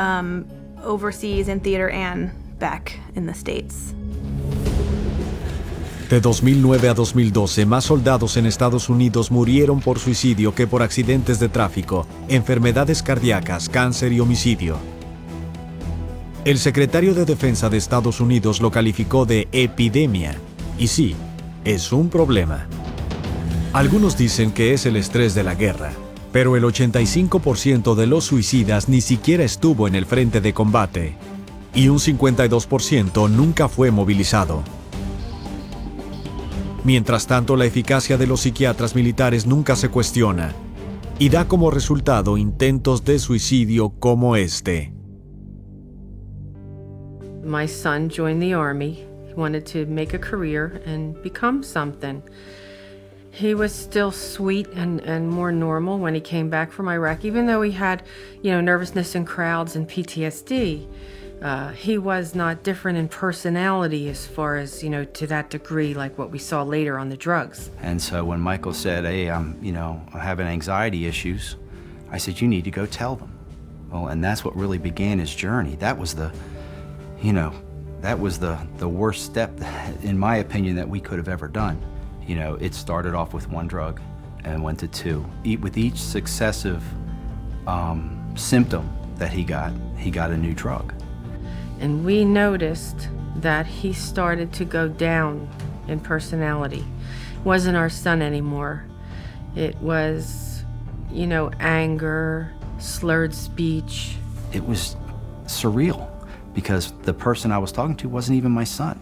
overseas in theater and back in the States. De 2009 a 2012, más soldados en Estados Unidos murieron por suicidio que por accidentes de tráfico, enfermedades cardíacas, cáncer y homicidio. El secretario de Defensa de Estados Unidos lo calificó de epidemia. Y sí, es un problema. Algunos dicen que es el estrés de la guerra, pero el 85% de los suicidas ni siquiera estuvo en el frente de combate, y un 52% nunca fue movilizado. Mientras tanto, la eficacia de los psiquiatras militares nunca se cuestiona, y da como resultado intentos de suicidio como este. My son joined the Army. He wanted to make a career and become something. He was still sweet and more normal when he came back from Iraq, even though he had, nervousness in crowds and PTSD. He was not different in personality as far as, to that degree like what we saw later on the drugs. And so when Michael said, hey, I'm having anxiety issues, I said, you need to go tell them. Well, and that's what really began his journey. That was the worst step, in my opinion, that we could have ever done. It started off with 1 drug and went to 2. With each successive symptom that he got a new drug. And we noticed that he started to go down in personality. It wasn't our son anymore. It was, anger, slurred speech. It was surreal because the person I was talking to wasn't even my son.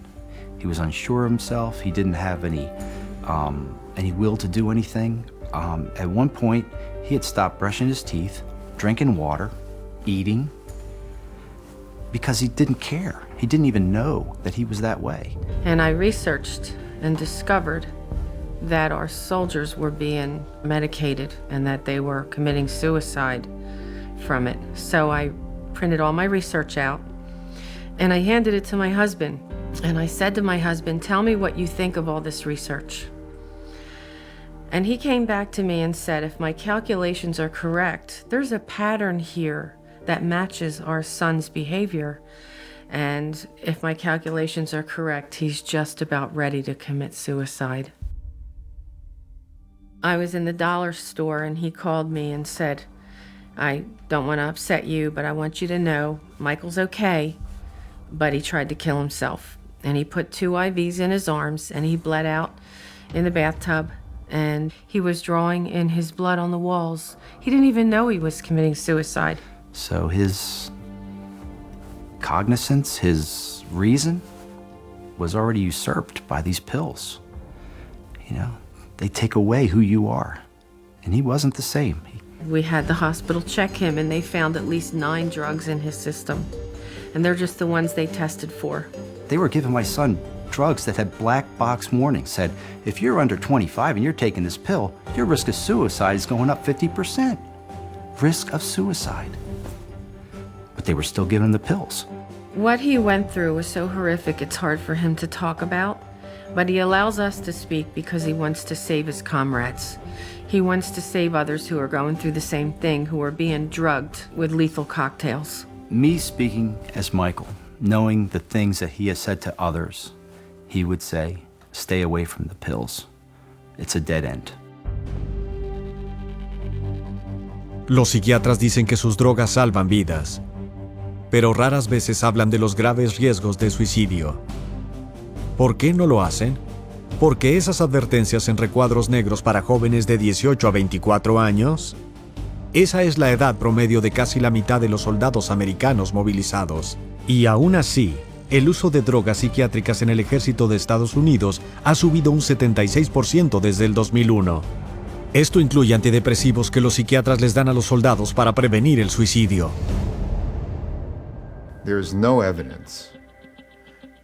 He was unsure of himself. He didn't have any will to do anything. At one point, he had stopped brushing his teeth, drinking water, eating, because he didn't care. He didn't even know that he was that way. And I researched and discovered that our soldiers were being medicated and that they were committing suicide from it. So I printed all my research out and I handed it to my husband. And I said to my husband, tell me what you think of all this research. And he came back to me and said, if my calculations are correct, there's a pattern here that matches our son's behavior. And if my calculations are correct, he's just about ready to commit suicide. I was in the dollar store and he called me and said, I don't want to upset you, but I want you to know Michael's okay, but he tried to kill himself. And he put 2 IVs in his arms and he bled out in the bathtub and he was drawing in his blood on the walls. He didn't even know he was committing suicide. So his cognizance, his reason, was already usurped by these pills. They take away who you are. And he wasn't the same. We had the hospital check him and they found at least 9 drugs in his system. And they're just the ones they tested for. They were giving my son drugs that had black box warnings, said, if you're under 25 and you're taking this pill, your risk of suicide is going up 50%. Risk of suicide. But they were still giving him the pills. What he went through was so horrific it's hard for him to talk about, but he allows us to speak because he wants to save his comrades. He wants to save others who are going through the same thing, who are being drugged with lethal cocktails. Me speaking as Michael, knowing the things that he has said to others, he would say, stay away from the pills. It's a dead end. Los psiquiatras dicen que sus drogas salvan vidas, pero raras veces hablan de los graves riesgos de suicidio. ¿Por qué no lo hacen? Porque esas advertencias en recuadros negros para jóvenes de 18 a 24 años. Esa es la edad promedio de casi la mitad de los soldados americanos movilizados. Y aún así, el uso de drogas psiquiátricas en el ejército de Estados Unidos ha subido un 76% desde el 2001. Esto incluye antidepresivos que los psiquiatras les dan a los soldados para prevenir el suicidio. There's no evidence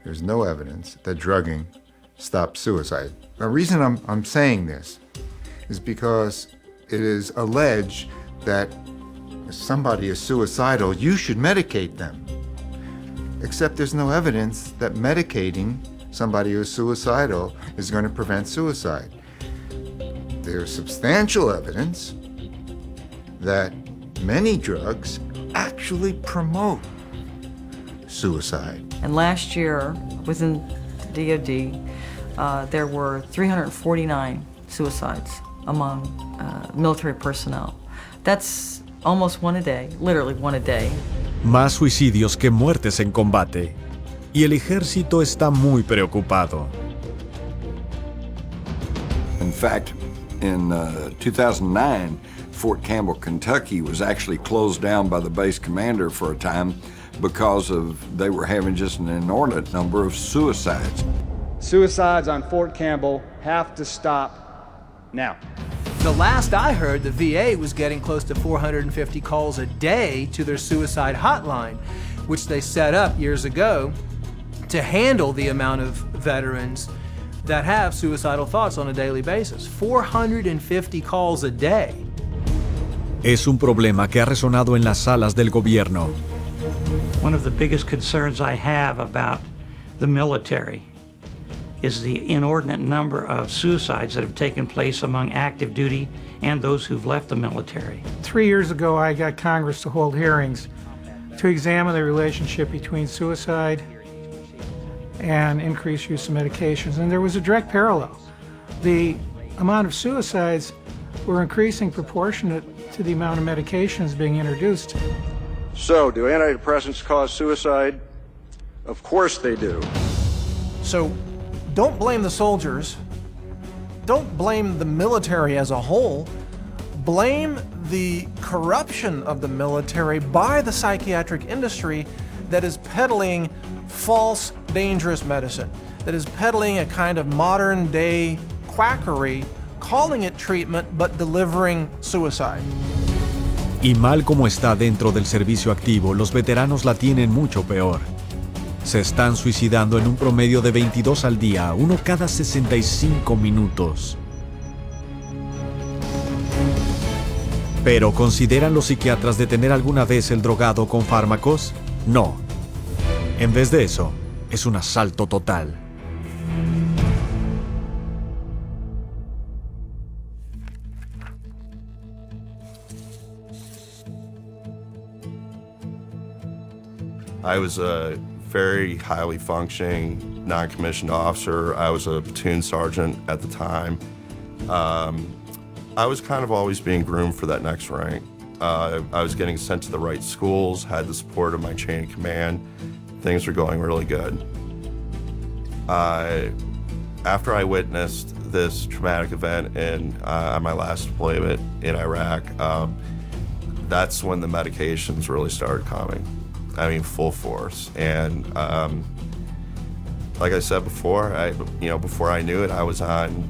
that drugging stops suicide. The reason I'm saying this is because it is alleged that if somebody is suicidal, you should medicate them. Except there's no evidence that medicating somebody who's suicidal is going to prevent suicide. There's substantial evidence that many drugs actually promote suicide. And last year, within DoD, there were 349 suicides among military personnel. That's almost one a day, literally one a day. Más suicidios que muertes en combate. Y el ejército está muy preocupado. In fact, in 2009, Fort Campbell, Kentucky was actually closed down by the base commander for a time because they were having just an inordinate number of suicides. Suicides on Fort Campbell have to stop now. The last I heard, the VA was getting close to 450 calls a day to their suicide hotline, which they set up years ago to handle the amount of veterans that have suicidal thoughts on a daily basis. 450 calls a day. Es un problema que ha resonado en las salas del gobierno. One of the biggest concerns I have about the military is the inordinate number of suicides that have taken place among active duty and those who've left the military. 3 years ago, I got Congress to hold hearings to examine the relationship between suicide and increased use of medications, and there was a direct parallel. The amount of suicides were increasing proportionate to the amount of medications being introduced. So, do antidepressants cause suicide? Of course they do. So, don't blame the soldiers. Don't blame the military as a whole. Blame the corruption of the military by the psychiatric industry that is peddling false, dangerous medicine, that is peddling a kind of modern-day quackery, calling it treatment, but delivering suicide. Y mal como está dentro del servicio activo, los veteranos la tienen mucho peor. Se están suicidando en un promedio de 22 al día, uno cada 65 minutos. ¿Pero consideran los psiquiatras detener alguna vez el drogado con fármacos? No. En vez de eso, es un asalto total. I was a very highly functioning non-commissioned officer. I was a platoon sergeant at the time. I was kind of always being groomed for that next rank. I was getting sent to the right schools, had the support of my chain of command. Things were going really good. After I witnessed this traumatic event on my last deployment in Iraq, that's when the medications really started coming. I mean, full force. And like I said before, before I knew it, I was on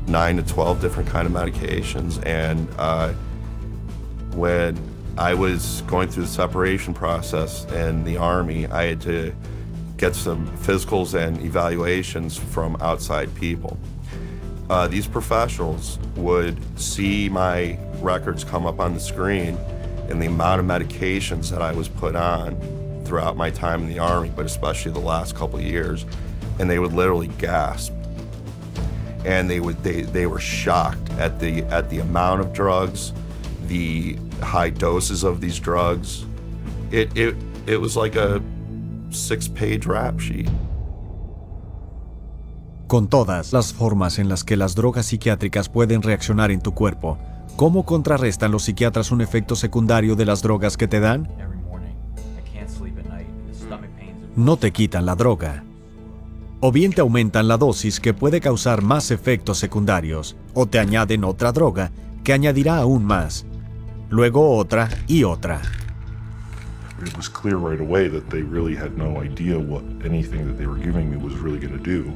9 to 12 different kind of medications. And when I was going through the separation process in the Army, I had to get some physicals and evaluations from outside people. These professionals would see my records come up on the screen and the amount of medications that I was put on throughout my time in the Army, but especially the last couple of years, and they would literally gasp. And they were shocked at the amount of drugs, the high doses of these drugs. It was like a 6-page rap sheet. Con todas las formas en las que las drogas psiquiátricas pueden reaccionar en tu cuerpo, ¿cómo contrarrestan los psiquiatras un efecto secundario de las drogas que te dan? No te quitan la droga. O bien te aumentan la dosis, que puede causar más efectos secundarios, o te añaden otra droga que añadirá aún más. Luego otra y otra. It was clear right away that they really had no idea what anything that they were giving me was really going to do.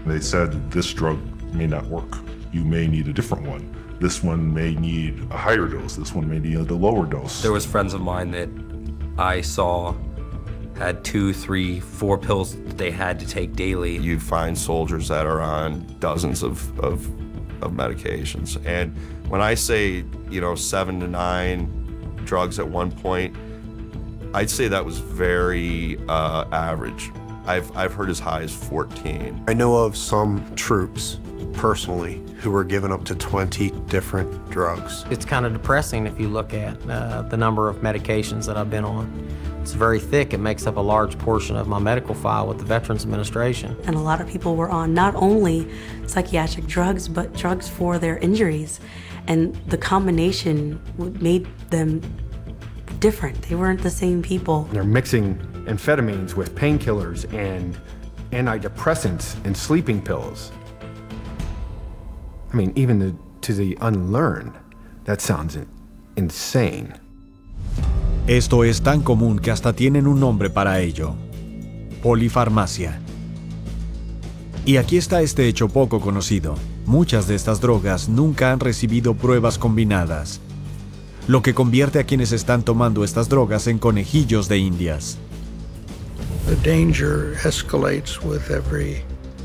They said, this drug may not work. You may need a different one. This one may need a higher dose. This one may need a lower dose. There was friends of mine that I saw had 2, 3, 4 pills that they had to take daily. You find soldiers that are on dozens of medications. And when I say, 7 to 9 drugs at one point, I'd say that was very average. I've heard as high as 14. I know of some troops, personally, who were given up to 20 different drugs. It's kind of depressing if you look at the number of medications that I've been on. It's very thick. It makes up a large portion of my medical file with the Veterans Administration. And a lot of people were on not only psychiatric drugs, but drugs for their injuries. And the combination made them different. They weren't the same people. They're mixing amphetamines with painkillers and antidepressants and sleeping pills. I mean, even to the unlearned, that sounds insane. Esto es tan común que hasta tienen un nombre para ello: polifarmacia. Y aquí está este hecho poco conocido. Muchas de estas drogas nunca han recibido pruebas combinadas, lo que convierte a quienes están tomando estas drogas en conejillos de indias. The danger escalates with every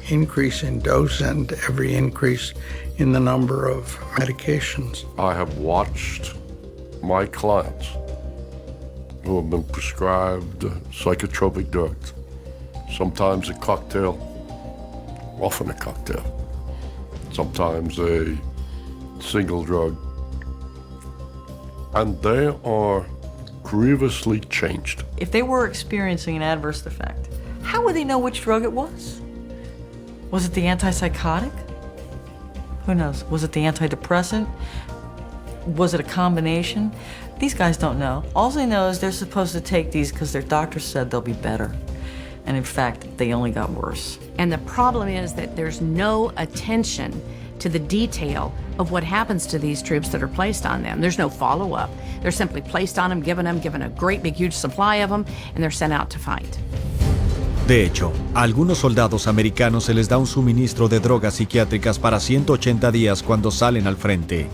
increase in dose and every increase in the number of medications. I have watched my clients who have been prescribed psychotropic drugs, sometimes a cocktail, often a cocktail, sometimes a single drug, and they are grievously changed. If they were experiencing an adverse effect, how would they know which drug it was? Was it the antipsychotic? Who knows? Was it the antidepressant? Was it a combination? These guys don't know. All they know is they're supposed to take these because their doctor said they'll be better. And in fact, they only got worse. And the problem is that there's no attention to the detail of what happens to these troops that are placed on them. There's no follow-up. They're simply placed on them, given a great big huge supply of them, and they're sent out to fight. De hecho, a algunos soldados americanos se les da un suministro de drogas psiquiátricas para 180 días cuando salen al frente.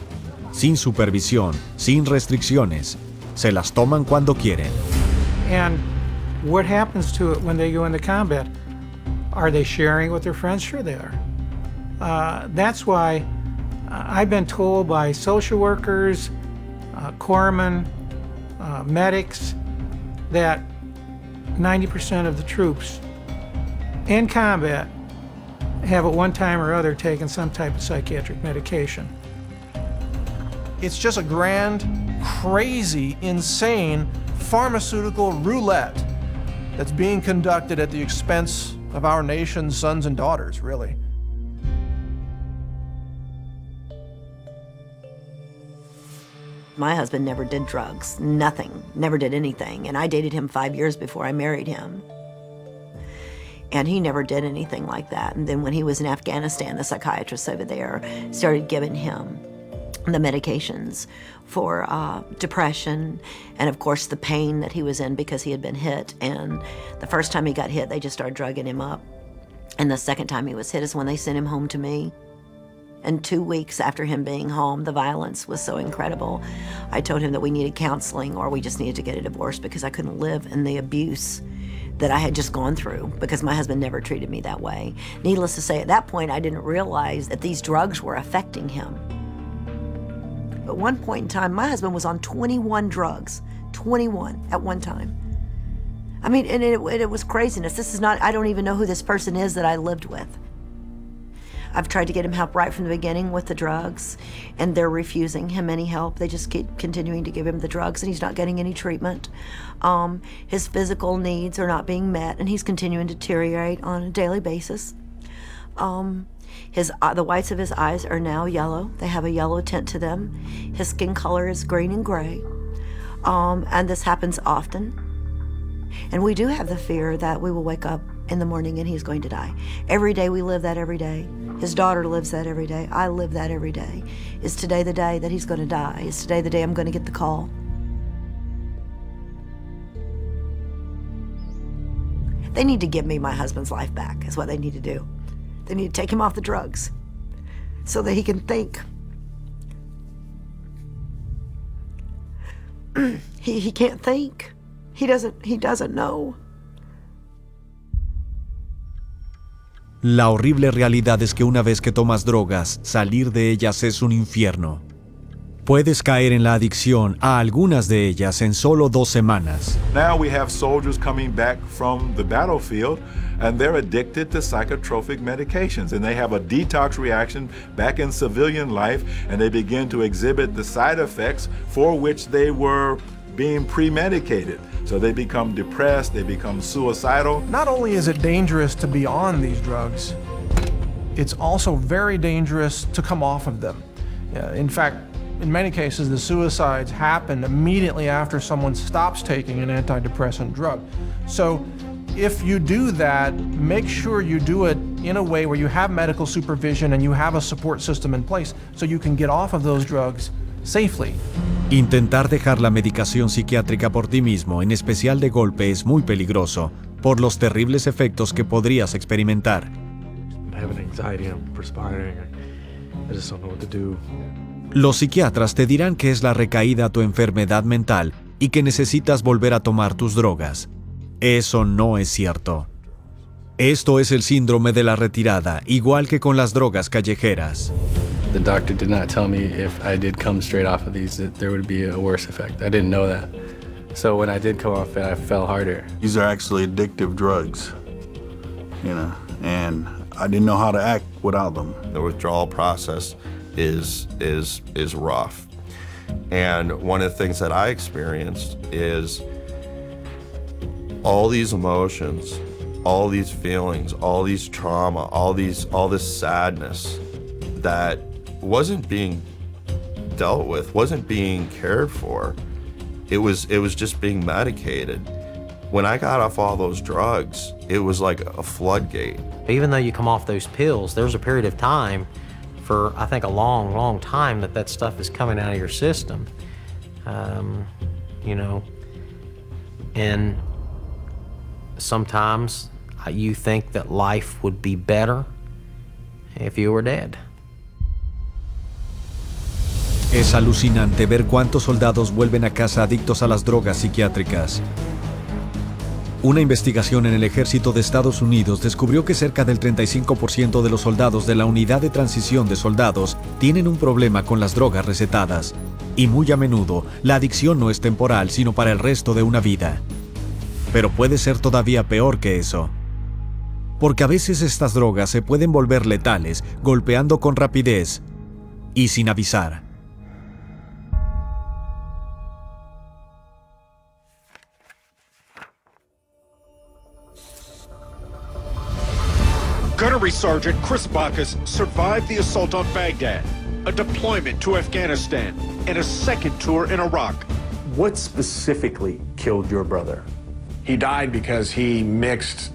Sin supervisión, sin restricciones. Se las toman cuando quieren. And what happens to it when they go into combat? Are they sharing with their friends? Sure they are. That's why I've been told by social workers, corpsmen, medics, that 90% of the troops in combat have at one time or other taken some type of psychiatric medication. It's just a grand, crazy, insane pharmaceutical roulette that's being conducted at the expense of our nation's sons and daughters, really. My husband never did drugs, nothing, never did anything. And I dated him 5 years before I married him. And he never did anything like that. And then when he was in Afghanistan, the psychiatrist over there started giving him the medications for depression and, of course, the pain that he was in because he had been hit. And the first time he got hit, they just started drugging him up. And the second time he was hit is when they sent him home to me. And 2 weeks after him being home, the violence was so incredible. I told him that we needed counseling or we just needed to get a divorce because I couldn't live in the abuse that I had just gone through because my husband never treated me that way. Needless to say, at that point, I didn't realize that these drugs were affecting him. At one point in time, my husband was on 21 drugs, 21 at one time. I mean, and it was craziness. This is not, I don't even know who this person is that I lived with. I've tried to get him help right from the beginning with the drugs, and they're refusing him any help. They just keep continuing to give him the drugs, and he's not getting any treatment. His physical needs are not being met, and he's continuing to deteriorate on a daily basis. The whites of his eyes are now yellow. They have a yellow tint to them. His skin color is green and gray. And this happens often. And we do have the fear that we will wake up in the morning and he's going to die. Every day we live that every day. His daughter lives that every day. I live that every day. Is today the day that he's going to die? Is today the day I'm going to get the call? They need to give me my husband's life back, is what they need to do. They need to take him off the drugs so that he can think. He can't think. He doesn't know. La horrible realidad es que una vez que tomas drogas, salir de ellas es un infierno. Puedes caer en la adicción a algunas de ellas en solo 2 semanas. Now we have soldiers coming back from the battlefield and they're addicted to psychotropic medications, and they have a detox reaction back in civilian life, and they begin to exhibit the side effects for which they were being pre-medicated. So they become depressed, they become suicidal. Not only is it dangerous to be on these drugs, it's also very dangerous to come off of them. In fact, in many cases, the suicides happen immediately after someone stops taking an antidepressant drug. So if you do that, make sure you do it in a way where you have medical supervision and you have a support system in place so you can get off of those drugs safely. Intentar dejar la medicación psiquiátrica por ti mismo, en especial de golpe, es muy peligroso, por los terribles efectos que podrías experimentar. I have an anxiety, I'm perspiring, I just don't know what to do. Los psiquiatras te dirán que es la recaída a tu enfermedad mental y que necesitas volver a tomar tus drogas. Eso no es cierto. Esto es el síndrome de la retirada, igual que con las drogas callejeras. The doctor did not tell me if I did come straight off of these that there would be a worse effect. I didn't know that. So when I did come off it, I fell harder. These are actually addictive drugs, and I didn't know how to act without them. The withdrawal process is rough. And one of the things that I experienced is all these emotions, all these feelings, all these trauma, all this sadness that wasn't being dealt with, wasn't being cared for. It was just being medicated. When I got off all those drugs, it was like a floodgate. Even though you come off those pills, there's a period of time for, I think, a long, long time that stuff is coming out of your system. And sometimes you think that life would be better if you were dead. Es alucinante ver cuántos soldados vuelven a casa adictos a las drogas psiquiátricas. Una investigación en el ejército de Estados Unidos descubrió que cerca del 35% de los soldados de la unidad de transición de soldados tienen un problema con las drogas recetadas. Y muy a menudo, la adicción no es temporal, sino para el resto de una vida. Pero puede ser todavía peor que eso. Porque a veces estas drogas se pueden volver letales, golpeando con rapidez y sin avisar. Gunnery Sergeant Chris Bacchus survived the assault on Baghdad, a deployment to Afghanistan, and a second tour in Iraq. What specifically killed your brother? He died because he mixed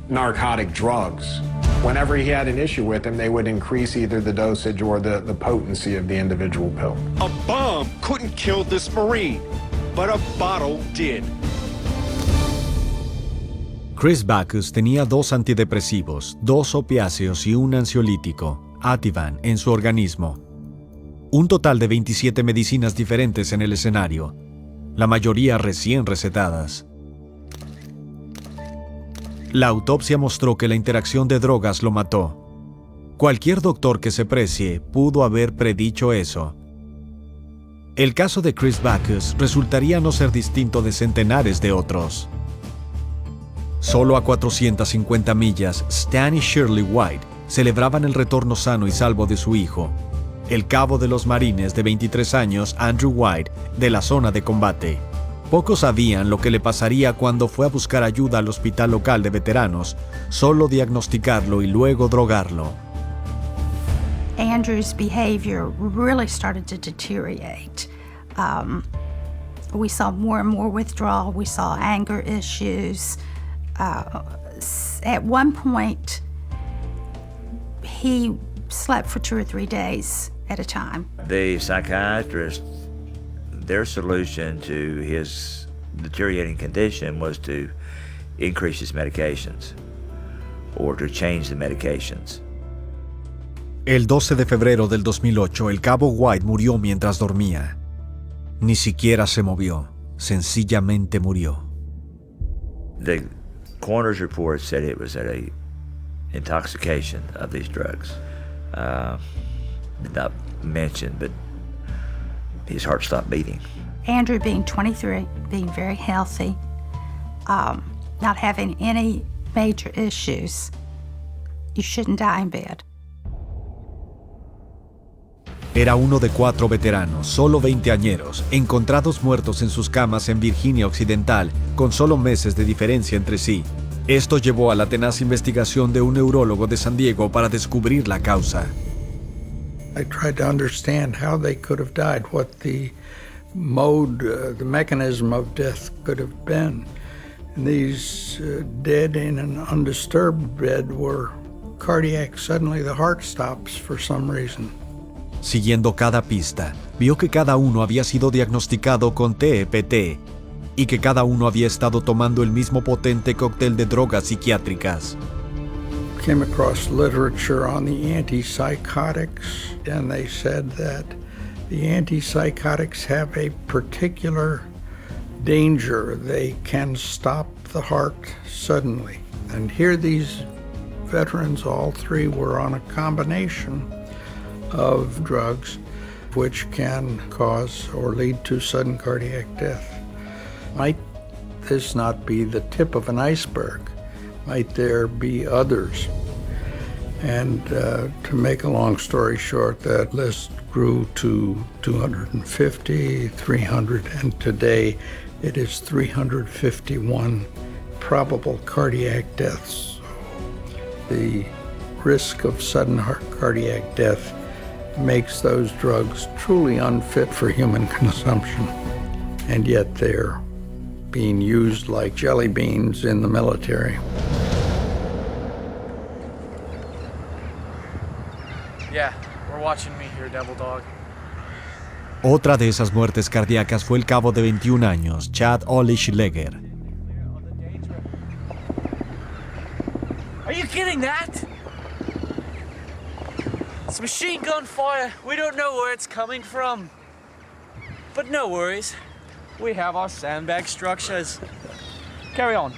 narcotic drugs. Whenever he had an issue with them, they would increase either the dosage or the potency of the individual pill. A bomb couldn't kill this Marine, but a bottle did. Chris Bacchus tenía 2 antidepresivos, 2 opiáceos y un ansiolítico, Ativan, en su organismo. Un total de 27 medicinas diferentes en el escenario, la mayoría recién recetadas. La autopsia mostró que la interacción de drogas lo mató. Cualquier doctor que se precie pudo haber predicho eso. El caso de Chris Bacchus resultaría no ser distinto de centenares de otros. Solo a 450 millas, Stan y Shirley White, celebraban el retorno sano y salvo de su hijo, el cabo de los marines de 23 años, Andrew White, de la zona de combate. Pocos sabían lo que le pasaría cuando fue a buscar ayuda al hospital local de veteranos, solo diagnosticarlo y luego drogarlo. Andrew's behavior really started to deteriorate. We saw more and more withdrawal. We saw anger issues. At one point, he slept for 2 or 3 days at a time. The psychiatrist, their solution to his deteriorating condition was to increase his medications or to change the medications. El 12 de febrero del 2008, el cabo White murió mientras dormía. Ni siquiera se movió, sencillamente murió. The coroner's report said it was a intoxication of these drugs. Did not mention, but his heart stopped beating. Andrew being 23, being very healthy, not having any major issues, you shouldn't die in bed. Era uno de 4 veteranos, solo 20añeros, encontrados muertos en sus camas en Virginia Occidental, con solo meses de diferencia entre sí. Esto llevó a la tenaz investigación de un neurólogo de San Diego para descubrir la causa. I tried to understand how they could have died, what the mode, the mechanism of death could have been. And these dead in an undisturbed bed were cardiac. Suddenly the heart stops for some reason. Siguiendo cada pista, vio que cada uno había sido diagnosticado con TEPT y que cada uno había estado tomando el mismo potente cóctel de drogas psiquiátricas. Came across literature on the antipsychotics, and they said that the antipsychotics have a particular danger. They can stop the heart suddenly. And here these veterans, all 3 were on a combination of drugs which can cause or lead to sudden cardiac death. Might this not be the tip of an iceberg? Might there be others? And to make a long story short, that list grew to 250, 300, and today it is 351 probable cardiac deaths. The risk of sudden cardiac death makes those drugs truly unfit for human consumption, and yet they're being used like jelly beans in the military. Yeah, we're watching me here, Devil Dog. Otra de esas muertes cardíacas fue el cabo de 21 años, Chad Ollich-Leger. Are you getting that? It's machine gun fire. We don't know where it's coming from. But no worries. We have our sandbag structures. Carry on.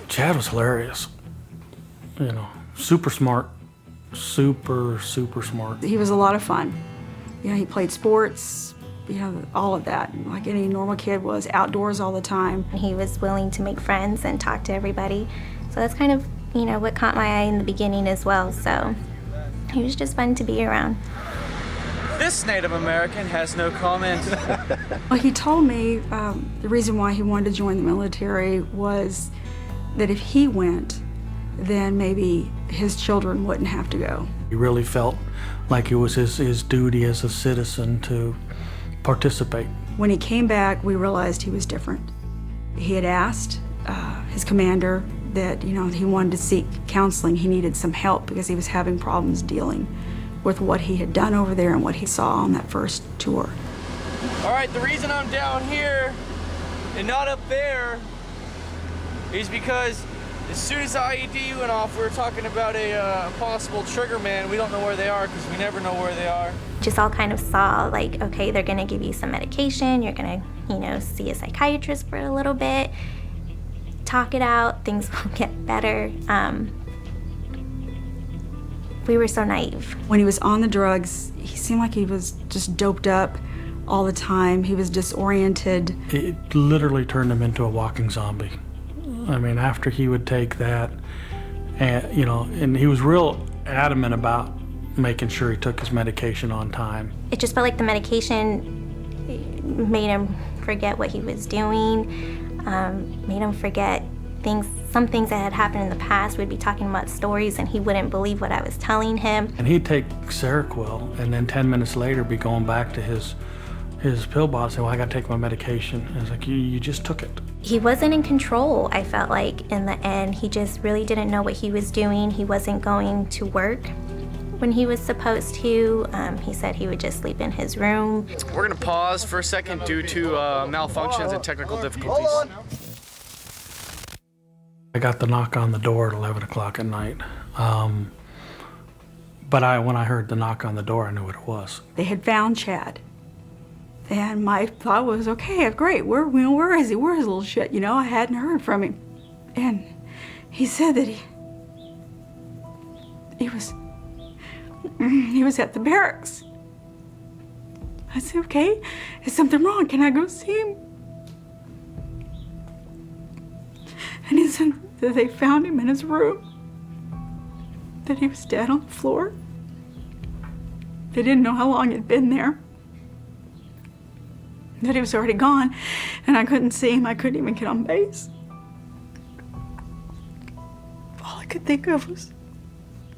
Chad was hilarious. You know, super smart. Super smart. He was a lot of fun. You know, he played sports, you know, all of that. Like any normal kid was, outdoors all the time. He was willing to make friends and talk to everybody. So that's kind of, you know, what caught my eye in the beginning as well. So he was just fun to be around. This Native American has no comment. Well, he told me the reason why he wanted to join the military was that if he went, then maybe his children wouldn't have to go. He really felt like it was his duty as a citizen to participate. When he came back, we realized he was different. He had asked his commander that, you know, he wanted to seek counseling. He needed some help because he was having problems dealing with what he had done over there and what he saw on that first tour. All right, the reason I'm down here and not up there is because as soon as the IED went off, we were talking about a possible trigger man. We don't know where they are because we never know where they are. Just all kind of saw like, okay, they're gonna give you some medication. You're gonna, you know, see a psychiatrist for a little bit, talk it out, things will get better. We were so naive. When he was on the drugs, he seemed like he was just doped up all the time. He was disoriented. It literally turned him into a walking zombie. I mean, after he would take that, and you know, and he was real adamant about making sure he took his medication on time. It just felt like the medication made him forget what he was doing, made him forget some things that had happened in the past. We'd be talking about stories and he wouldn't believe what I was telling him. And he'd take Seroquel and then 10 minutes later be going back to his pill bottle and say, well, I gotta take my medication. And it's like, you just took it. He wasn't in control, I felt like, in the end. He just really didn't know what he was doing. He wasn't going to work when he was supposed to. He said he would just sleep in his room. We're gonna pause for a second due to malfunctions and technical difficulties. I got the knock on the door at 11 o'clock at night. But when I heard the knock on the door, I knew what it was. They had found Chad. And my thought was, okay, great, where is he? Where's his little shit? You know, I hadn't heard from him. And he said that he was at the barracks. I said, okay, is something wrong? Can I go see him? And he said that they found him in his room, that he was dead on the floor. They didn't know how long he'd been there, that he was already gone, and I couldn't see him. I couldn't even get on base. All I could think of was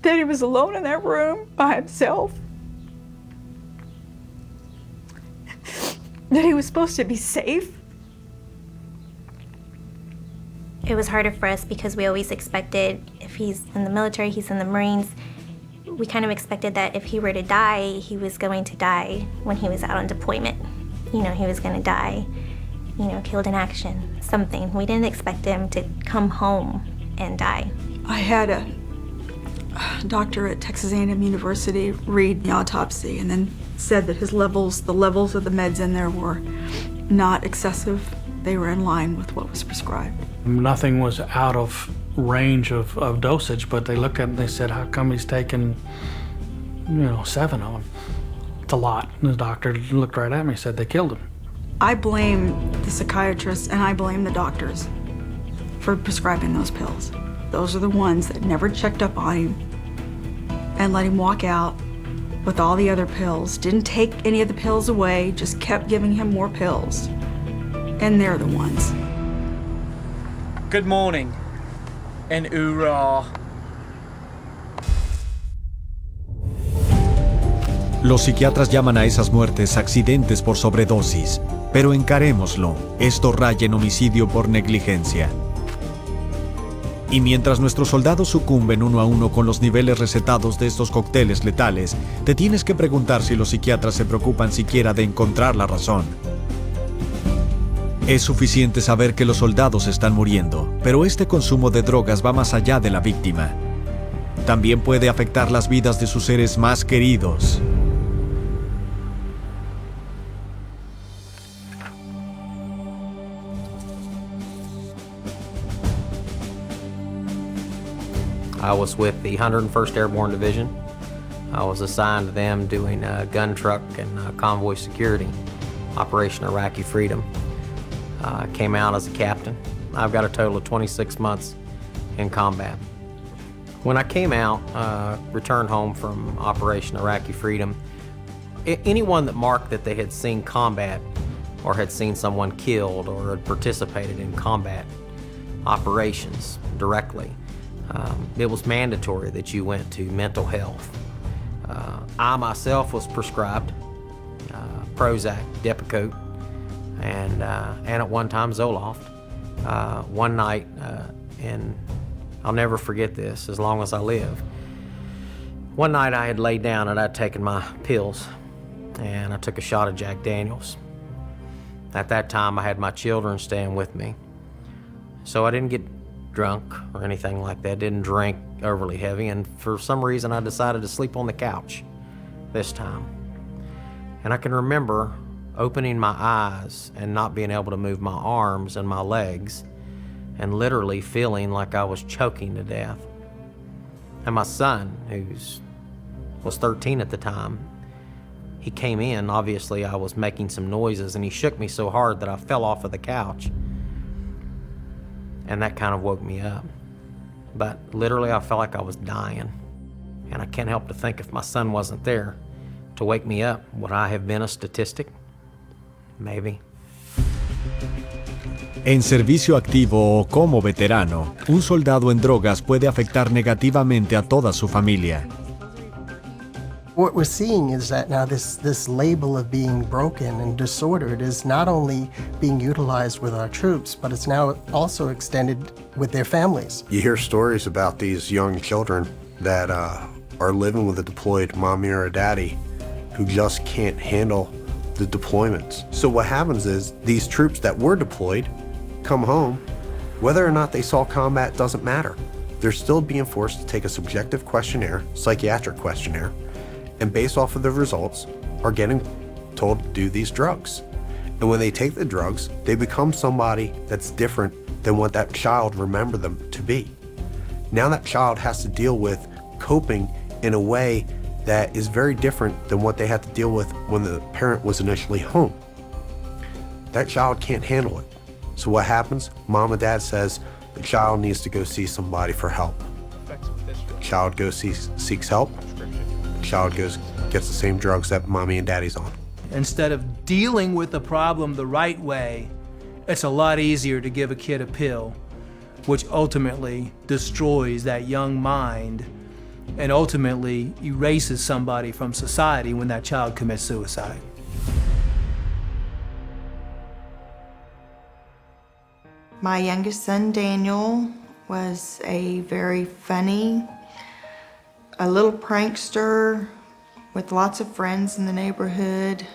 that he was alone in that room by himself, that he was supposed to be safe. It was harder for us because we always expected, if he's in the military, he's in the Marines, we kind of expected that if he were to die, he was going to die when he was out on deployment. You know, he was going to die, you know, killed in action, something. We didn't expect him to come home and die. I had a doctor at Texas A&M University read the autopsy and then said that the levels of the meds in there were not excessive. They were in line with what was prescribed. Nothing was out of range of dosage, but they looked at it and they said, how come he's taking, 7 of them? It's a lot. And the doctor looked right at me and said, they killed him. I blame the psychiatrists and I blame the doctors for prescribing those pills. Those are the ones that never checked up on him and let him walk out with all the other pills, didn't take any of the pills away, just kept giving him more pills. And they're the ones. Good morning, and hoorah. Los psiquiatras llaman a esas muertes accidentes por sobredosis, pero encarémoslo, esto raya en homicidio por negligencia. Y mientras nuestros soldados sucumben uno a uno con los niveles recetados de estos cócteles letales, te tienes que preguntar si los psiquiatras se preocupan siquiera de encontrar la razón. Es suficiente saber que los soldados están muriendo, pero este consumo de drogas va más allá de la víctima. También puede afectar las vidas de sus seres más queridos. I was with the 101st Airborne Division. I was assigned to them doing gun truck and convoy security, Operation Iraqi Freedom. I came out as a captain. I've got a total of 26 months in combat. When I came out, returned home from Operation Iraqi Freedom, anyone that marked that they had seen combat or had seen someone killed or had participated in combat operations directly, it was mandatory that you went to mental health. I myself was prescribed Prozac, Depakote, and at one time Zoloft. One night, and I'll never forget this as long as I live. One night I had laid down and I'd taken my pills, and I took a shot of Jack Daniels. At that time I had my children staying with me, so I didn't get drunk or anything like that, didn't drink overly heavy, and for some reason I decided to sleep on the couch this time. And I can remember opening my eyes and not being able to move my arms and my legs and literally feeling like I was choking to death. And my son, who was 13 at the time, he came in. Obviously I was making some noises and he shook me so hard that I fell off of the couch. And that kind of woke me up. But literally I felt like I was dying. And I can't help to think if my son wasn't there to wake me up, would I have been a statistic? Maybe. En servicio activo o como veterano, un soldado en drogas puede afectar negativamente a toda su familia. What we're seeing is that now this label of being broken and disordered is not only being utilized with our troops, but it's now also extended with their families. You hear stories about these young children that are living with a deployed mommy or a daddy who just can't handle the deployments. So what happens is these troops that were deployed come home, whether or not they saw combat doesn't matter. They're still being forced to take a subjective questionnaire, psychiatric questionnaire, and based off of the results are getting told to do these drugs. And when they take the drugs, they become somebody that's different than what that child remembered them to be. Now that child has to deal with coping in a way that is very different than what they had to deal with when the parent was initially home. That child can't handle it. So what happens? Mom and dad says the child needs to go see somebody for help. The child goes seeks help. The child gets the same drugs that mommy and daddy's on. Instead of dealing with the problem the right way, it's a lot easier to give a kid a pill, which ultimately destroys that young mind and ultimately erases somebody from society when that child commits suicide. My youngest son, Daniel, was a very funny, a little prankster with lots of friends in the neighborhood.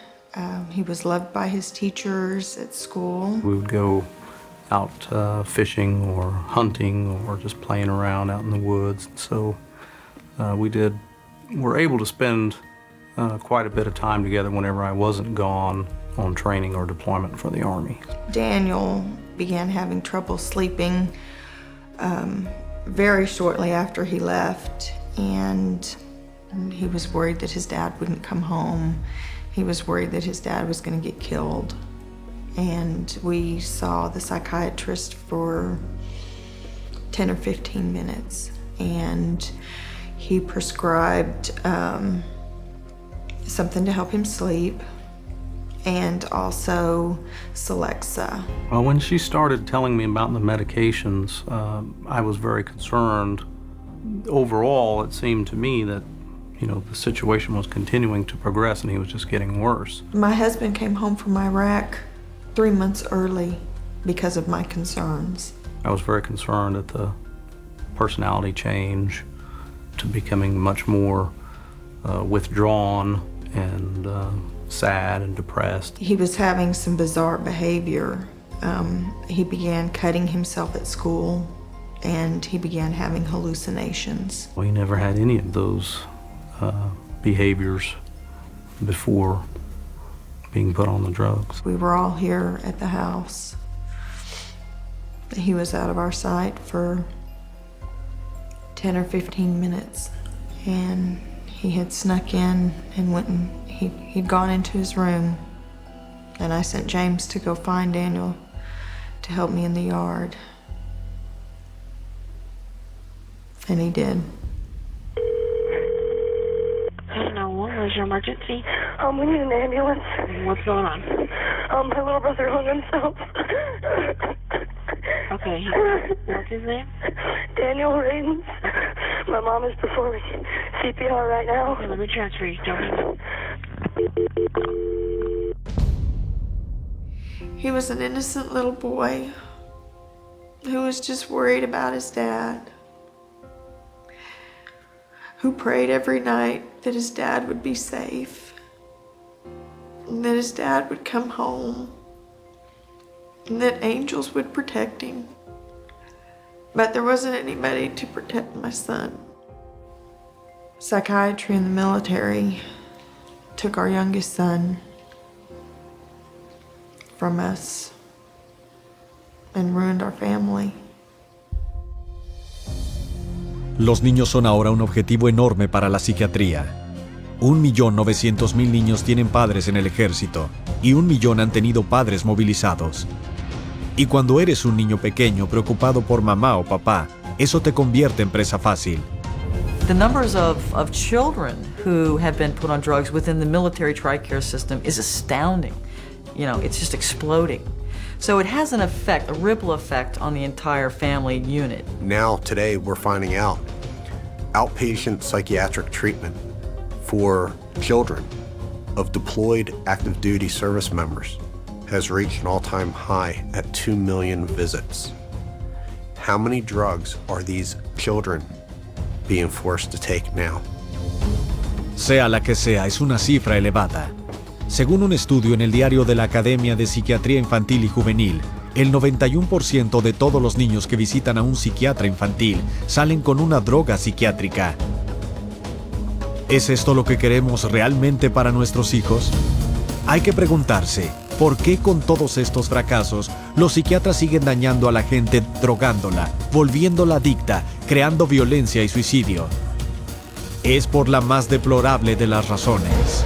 He was loved by his teachers at school. We would go out fishing or hunting or just playing around out in the woods. So we were able to spend quite a bit of time together whenever I wasn't gone on training or deployment for the Army. Daniel began having trouble sleeping very shortly after he left, and he was worried that his dad wouldn't come home. He was worried that his dad was going to get killed. And we saw the psychiatrist for 10 or 15 minutes, and he prescribed something to help him sleep, and also Celexa. Well, when she started telling me about the medications, I was very concerned. Overall, it seemed to me that, the situation was continuing to progress and he was just getting worse. My husband came home from Iraq 3 months early because of my concerns. I was very concerned at the personality change to becoming much more withdrawn and sad and depressed. He was having some bizarre behavior. He began cutting himself at school, and he began having hallucinations. We never had any of those behaviors before being put on the drugs. We were all here at the house. He was out of our sight for 10 or 15 minutes, and he had snuck in and went and he'd gone into his room, and I sent James to go find Daniel to help me in the yard. And he did. What was your emergency? We need an ambulance. What's going on? My little brother hung himself. Okay, what's his name? Daniel Radens. My mom is performing CPR right now. Okay, let me transfer you. Don't He was an innocent little boy who was just worried about his dad, who prayed every night that his dad would be safe, and that his dad would come home, and that angels would protect him. But there wasn't anybody to protect my son. Psychiatry in the military took our youngest son from us and ruined our family. Los niños son ahora un objetivo enorme para la psiquiatría. 1.900.000 niños tienen padres en el ejército y 1 millón han tenido padres movilizados. Y cuando eres un niño pequeño preocupado por mamá o papá, eso te convierte en presa fácil. The numbers of children who have been put on drugs within the military TRICARE system is astounding. You know, it's just exploding. So it has an effect, a ripple effect on the entire family unit. Now, today, we're finding out outpatient psychiatric treatment for children of deployed active duty service members has reached an all-time high at 2 million visits. How many drugs are these children being forced to take now? Sea la que sea, es una cifra elevada. Según un estudio en el diario de la Academia de Psiquiatría Infantil y Juvenil, el 91% de todos los niños que visitan a un psiquiatra infantil salen con una droga psiquiátrica. ¿Es esto lo que queremos realmente para nuestros hijos? Hay que preguntarse, ¿por qué con todos estos fracasos los psiquiatras siguen dañando a la gente, drogándola, volviéndola adicta, creando violencia y suicidio? Es por la más deplorable de las razones.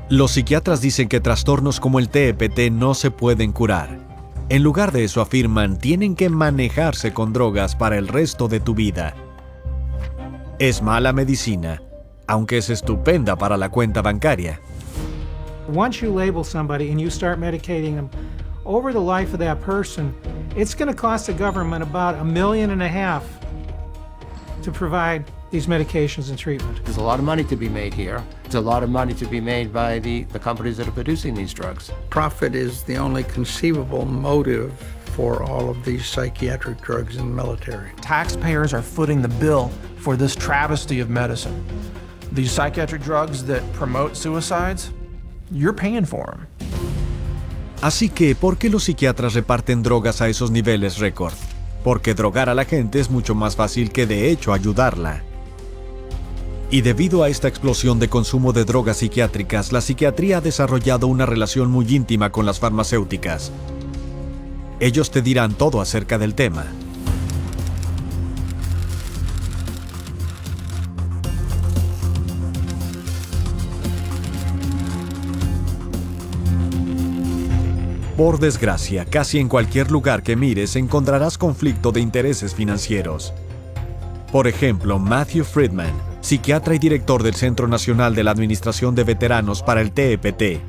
Los psiquiatras dicen que trastornos como el TEPT no se pueden curar. En lugar de eso afirman, tienen que manejarse con drogas para el resto de tu vida. Es mala medicina, aunque es estupenda para la cuenta bancaria. Once you label somebody and you start medicating them, over the life of that person, it's going to cost the government about $1.5 million to provide these medications and treatment. There's a lot of money to be made here. There's a lot of money to be made by the companies that are producing these drugs. Profit is the only conceivable motive for all of these psychiatric drugs in the military. Taxpayers are footing the bill for this travesty of medicine. These psychiatric drugs that promote suicides, you're paying for them. Así que, ¿por qué los psiquiatras reparten drogas a esos niveles récord? Porque drogar a la gente es mucho más fácil que de hecho ayudarla. Y debido a esta explosión de consumo de drogas psiquiátricas, la psiquiatría ha desarrollado una relación muy íntima con las farmacéuticas. Ellos te dirán todo acerca del tema. Por desgracia, casi en cualquier lugar que mires encontrarás conflicto de intereses financieros. Por ejemplo, Matthew Friedman, psiquiatra y director del Centro Nacional de la Administración de Veteranos para el TEPT.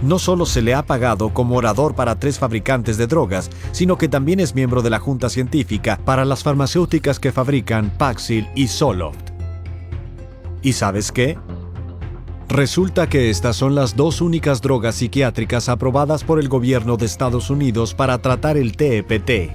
No solo se le ha pagado como orador para 3 fabricantes de drogas, sino que también es miembro de la Junta Científica para las farmacéuticas que fabrican Paxil y Zoloft. ¿Y sabes qué? Resulta que estas son las 2 únicas drogas psiquiátricas aprobadas por el gobierno de Estados Unidos para tratar el TEPT.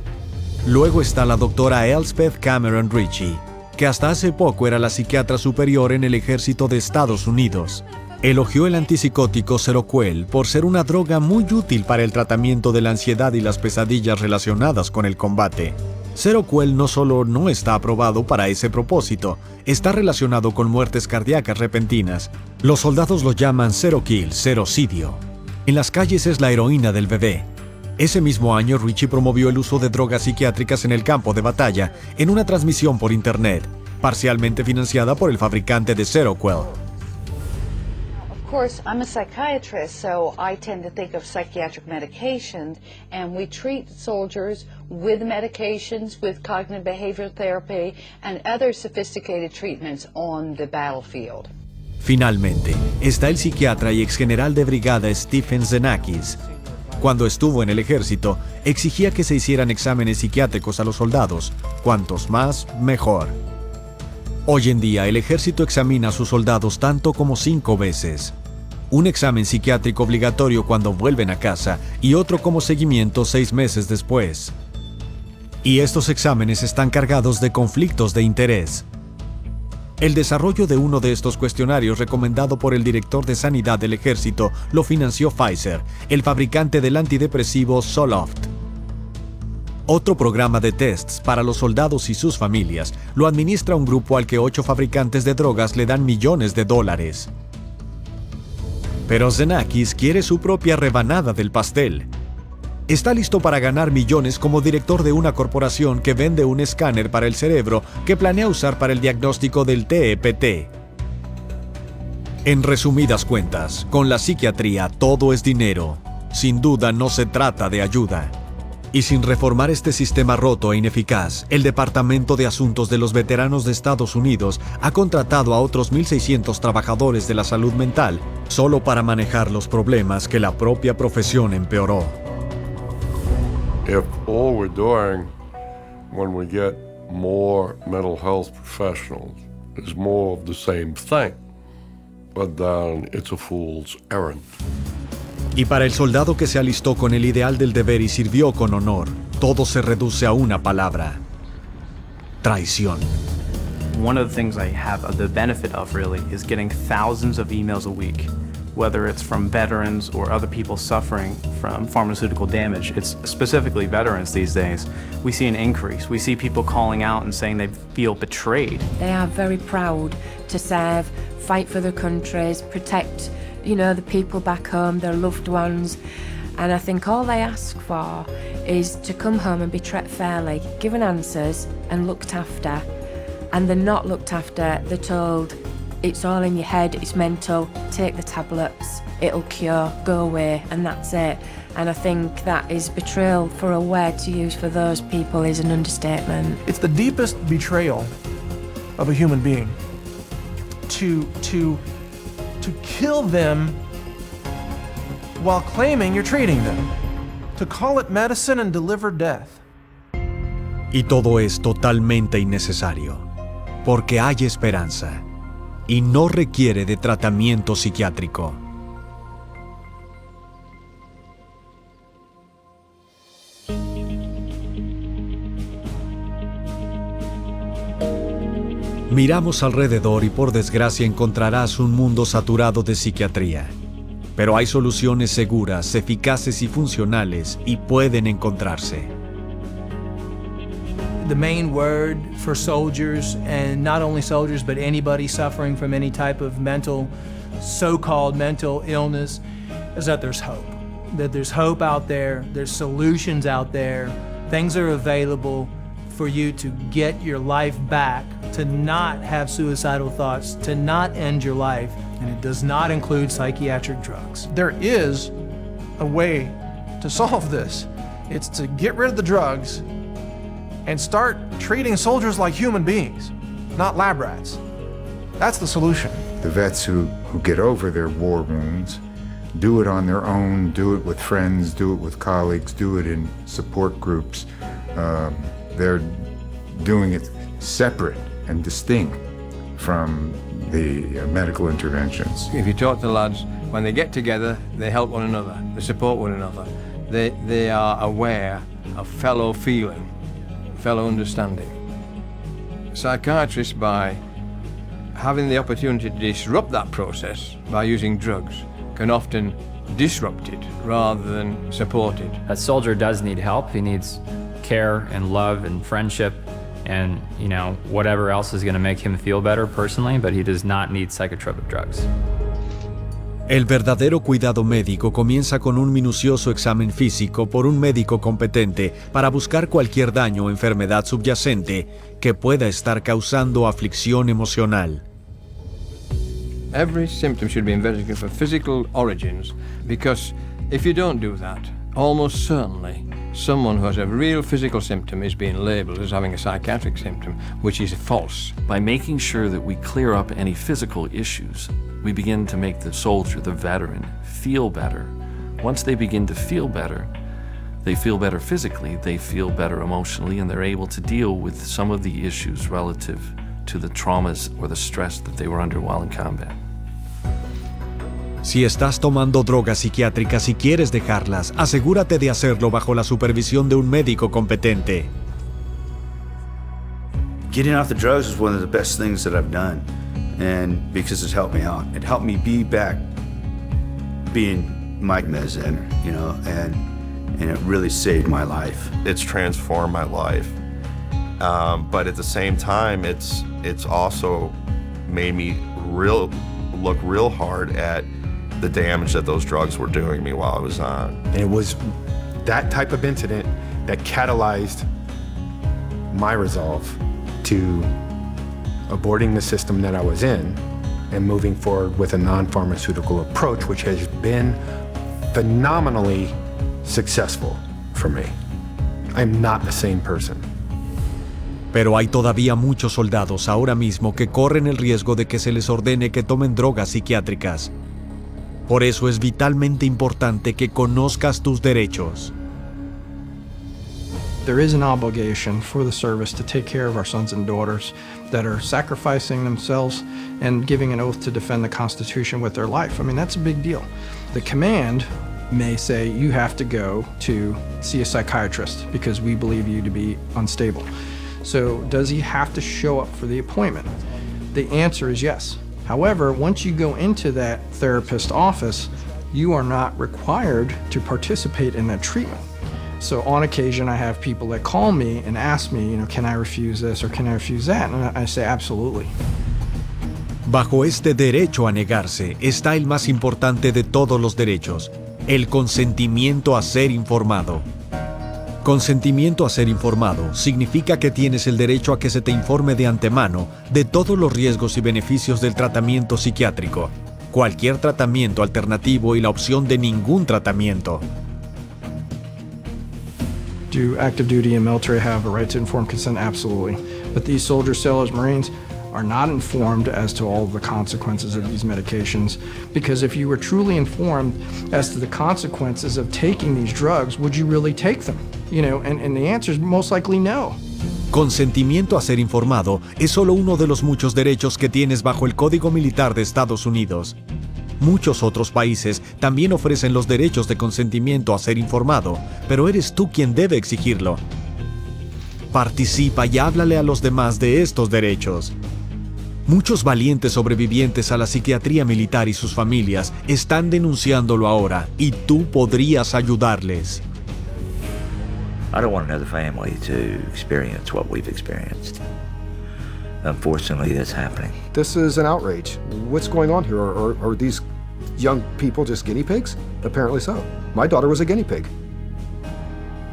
Luego está la doctora Elspeth Cameron Ritchie, que hasta hace poco era la psiquiatra superior en el ejército de Estados Unidos. Elogió el antipsicótico Seroquel por ser una droga muy útil para el tratamiento de la ansiedad y las pesadillas relacionadas con el combate. Seroquel no solo no está aprobado para ese propósito, está relacionado con muertes cardíacas repentinas. Los soldados lo llaman Serokill, serocidio. En las calles es la heroína del bebé. Ese mismo año, Ritchie promovió el uso de drogas psiquiátricas en el campo de batalla en una transmisión por internet, parcialmente financiada por el fabricante de Seroquel. Of course, I'm a psychiatrist, so I tend to think of psychiatric medications, and we treat soldiers with medications, with cognitive behavioral therapy, and other sophisticated treatments on the battlefield. Finalmente, está el psiquiatra y exgeneral de brigada Stephen Xenakis. Cuando estuvo en el ejército, exigía que se hicieran exámenes psiquiátricos a los soldados, cuantos más, mejor. Hoy en día, el ejército examina a sus soldados tanto como 5 veces. Un examen psiquiátrico obligatorio cuando vuelven a casa y otro como seguimiento 6 meses después. Y estos exámenes están cargados de conflictos de interés. El desarrollo de uno de estos cuestionarios recomendado por el director de Sanidad del Ejército lo financió Pfizer, el fabricante del antidepresivo Zoloft. Otro programa de tests para los soldados y sus familias lo administra un grupo al que 8 fabricantes de drogas le dan millones de dólares. Pero Xenakis quiere su propia rebanada del pastel. Está listo para ganar millones como director de una corporación que vende un escáner para el cerebro que planea usar para el diagnóstico del TEPT. En resumidas cuentas, con la psiquiatría todo es dinero. Sin duda no se trata de ayuda. Y sin reformar este sistema roto e ineficaz, el Departamento de Asuntos de los Veteranos de Estados Unidos ha contratado a otros 1,600 trabajadores de la salud mental solo para manejar los problemas que la propia profesión empeoró. If all we're doing when we get more mental health professionals is more of the same thing, but then it's a fool's errand. Y para el soldado que se alistó con el ideal del deber y sirvió con honor, todo se reduce a una palabra: traición. One of the things I have the benefit of really is getting thousands of emails a week, whether it's from veterans or other people suffering from pharmaceutical damage. It's specifically veterans these days. We see an increase. We see people calling out and saying they feel betrayed. They are very proud to serve, fight for their countries, protect, the people back home, their loved ones. And I think all they ask for is to come home and be treated fairly, given answers and looked after. And they're not looked after, they're told, it's all in your head, it's mental, take the tablets, it'll cure, go away, and that's it. And I think that is betrayal. For a word to use for those people is an understatement. It's the deepest betrayal of a human being to kill them while claiming you're treating them, to call it medicine and deliver death. Y todo es totalmente innecesario, porque hay esperanza y no requiere de tratamiento psiquiátrico. Miramos alrededor y por desgracia encontrarás un mundo saturado de psiquiatría. Pero hay soluciones seguras, eficaces y funcionales y pueden encontrarse. The main word for soldiers, and not only soldiers, but anybody suffering from any type of so-called mental illness, is that there's hope. That there's hope out there, there's solutions out there, things are available for you to get your life back, to not have suicidal thoughts, to not end your life, and it does not include psychiatric drugs. There is a way to solve this. It's to get rid of the drugs and start treating soldiers like human beings, not lab rats. That's the solution. The vets who get over their war wounds do it on their own, do it with friends, do it with colleagues, do it in support groups. They're doing it separate and distinct from the medical interventions. If you talk to lads, when they get together, they help one another, they support one another. They are aware of fellow feeling, fellow understanding. Psychiatrists, by having the opportunity to disrupt that process by using drugs, can often disrupt it rather than support it. A soldier does need help. He needs care and love and friendship and, whatever else is going to make him feel better personally, but he does not need psychotropic drugs. El verdadero cuidado médico comienza con un minucioso examen físico por un médico competente para buscar cualquier daño o enfermedad subyacente que pueda estar causando aflicción emocional. Every symptom should be investigated for physical origins, because if you don't do that, almost certainly someone who has a real physical symptom is being labeled as having a psychiatric symptom, which is false. By making sure that we clear up any physical issues, we begin to make the soldier, the veteran, feel better. Once they begin to feel better physically, they feel better emotionally, and they're able to deal with some of the issues relative to the traumas or the stress that they were under while in combat. Si estás tomando drogas psiquiátricas y quieres dejarlas, asegúrate de hacerlo bajo la supervisión de un médico competente. Getting off the drugs is one of the best things that I've done, and because it's helped me out. It helped me be back being Mike Mezin, and it really saved my life. It's transformed my life, but at the same time, it's also made me look real hard at the damage that those drugs were doing me while I was on. And it was that type of incident that catalyzed my resolve to aborting the system that I was in and moving forward with a non-pharmaceutical approach, which has been phenomenally successful for me. I'm not the same person. Pero hay todavía muchos soldados ahora mismo que corren el riesgo de que se les ordene que tomen drogas psiquiátricas. Por eso es vitalmente importante que conozcas tus derechos. There is an obligation for the service to take care of our sons and daughters that are sacrificing themselves and giving an oath to defend the Constitution with their life. I mean, that's a big deal. The command may say you have to go to see a psychiatrist because we believe you to be unstable. So does he have to show up for the appointment? The answer is yes. However, once you go into that therapist's office, you are not required to participate in that treatment. So on occasion, I have people that call me and ask me, can I refuse this or can I refuse that? And I say, absolutely. Bajo este derecho a negarse está el más importante de todos los derechos, el consentimiento a ser informado. Consentimiento a ser informado significa que tienes el derecho a que se te informe de antemano de todos los riesgos y beneficios del tratamiento psiquiátrico, cualquier tratamiento alternativo y la opción de ningún tratamiento. Do active duty and military have a right to informed consent? Absolutely. But these soldiers, sailors, Marines are not informed as to all of the consequences of these medications, because if you were truly informed as to the consequences of taking these drugs, would you really take them? And the answer is most likely no. Consentimiento a ser informado es solo uno de los muchos derechos que tienes bajo el Código Militar de Estados Unidos. Muchos otros países también ofrecen los derechos de consentimiento a ser informado, pero eres tú quien debe exigirlo. Participa y háblale a los demás de estos derechos. Muchos valientes sobrevivientes a la psiquiatría militar y sus familias están denunciándolo ahora, y tú podrías ayudarles. I don't want another family to experience what we've experienced. Unfortunately, that's happening. This is an outrage. What's going on here? Are these young people just guinea pigs? Apparently so. My daughter was a guinea pig.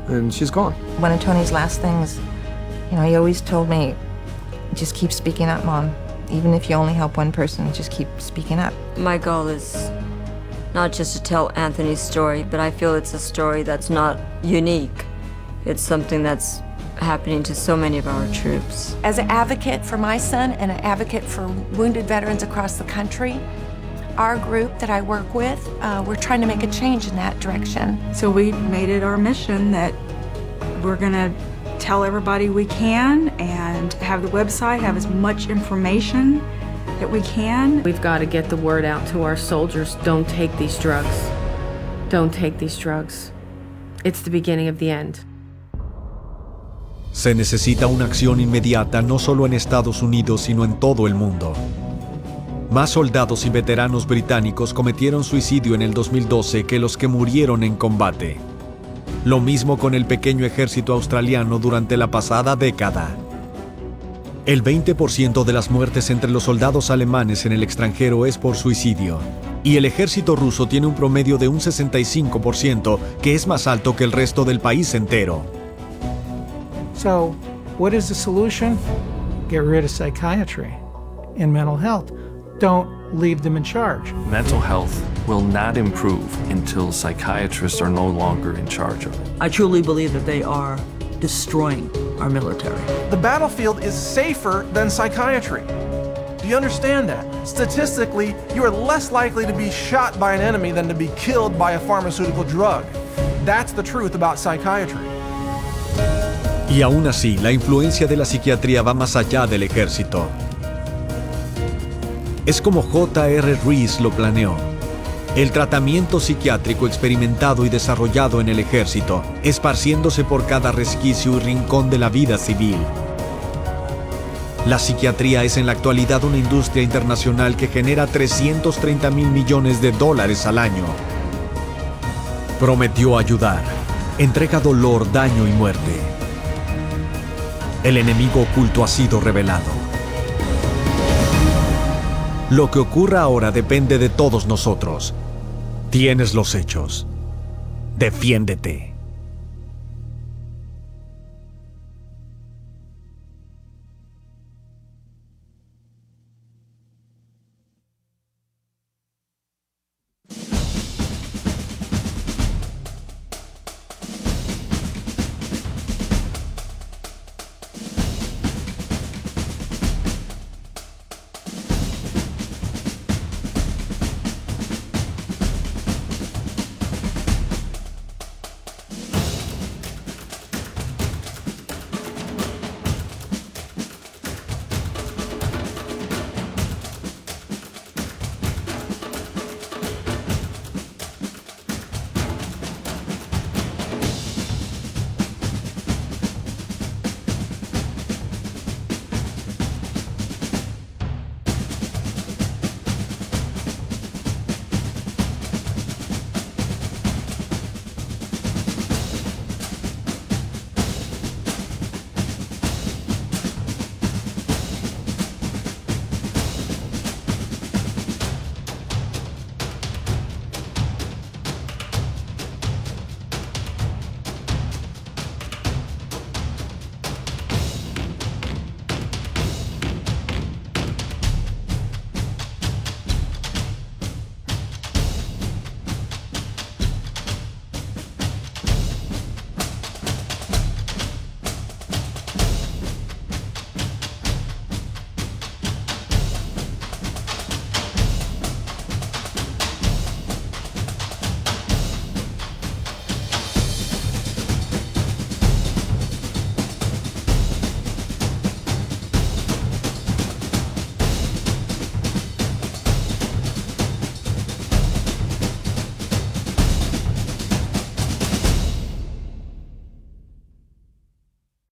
And she's gone. One of Tony's last things, he always told me, just keep speaking up, Mom. Even if you only help one person, just keep speaking up. My goal is not just to tell Anthony's story, but I feel it's a story that's not unique. It's something that's happening to so many of our troops. As an advocate for my son and an advocate for wounded veterans across the country, our group that I work with, we're trying to make a change in that direction. So we made it our mission that we're gonna tell everybody we can and have the website have as much information that we can. We've got to get the word out to our soldiers. Don't take these drugs. Don't take these drugs. It's the beginning of the end. Se necesita una acción inmediata no solo en Estados Unidos, sino en todo el mundo. Más soldados y veteranos británicos cometieron suicidio en el 2012 que los que murieron en combate. Lo mismo con el pequeño ejército australiano durante la pasada década. El 20% de las muertes entre los soldados alemanes en el extranjero es por suicidio, y el ejército ruso tiene un promedio de un 65%, que es más alto que el resto del país entero. So, what is the solution? Get rid of psychiatry and mental health. Don't leave them in charge. Mental health will not improve until psychiatrists are no longer in charge of it. I truly believe that they are destroying our military. The battlefield is safer than psychiatry. Do you understand that? Statistically, you are less likely to be shot by an enemy than to be killed by a pharmaceutical drug. That's the truth about psychiatry. Y aún así, la influencia de la psiquiatría va más allá del ejército. Es como J.R. Reese lo planeó. El tratamiento psiquiátrico experimentado y desarrollado en el ejército, esparciéndose por cada resquicio y rincón de la vida civil. La psiquiatría es en la actualidad una industria internacional que genera $330 mil millones al año. Prometió ayudar. Entrega dolor, daño y muerte. El enemigo oculto ha sido revelado. Lo que ocurra ahora depende de todos nosotros. Tienes los hechos. Defiéndete.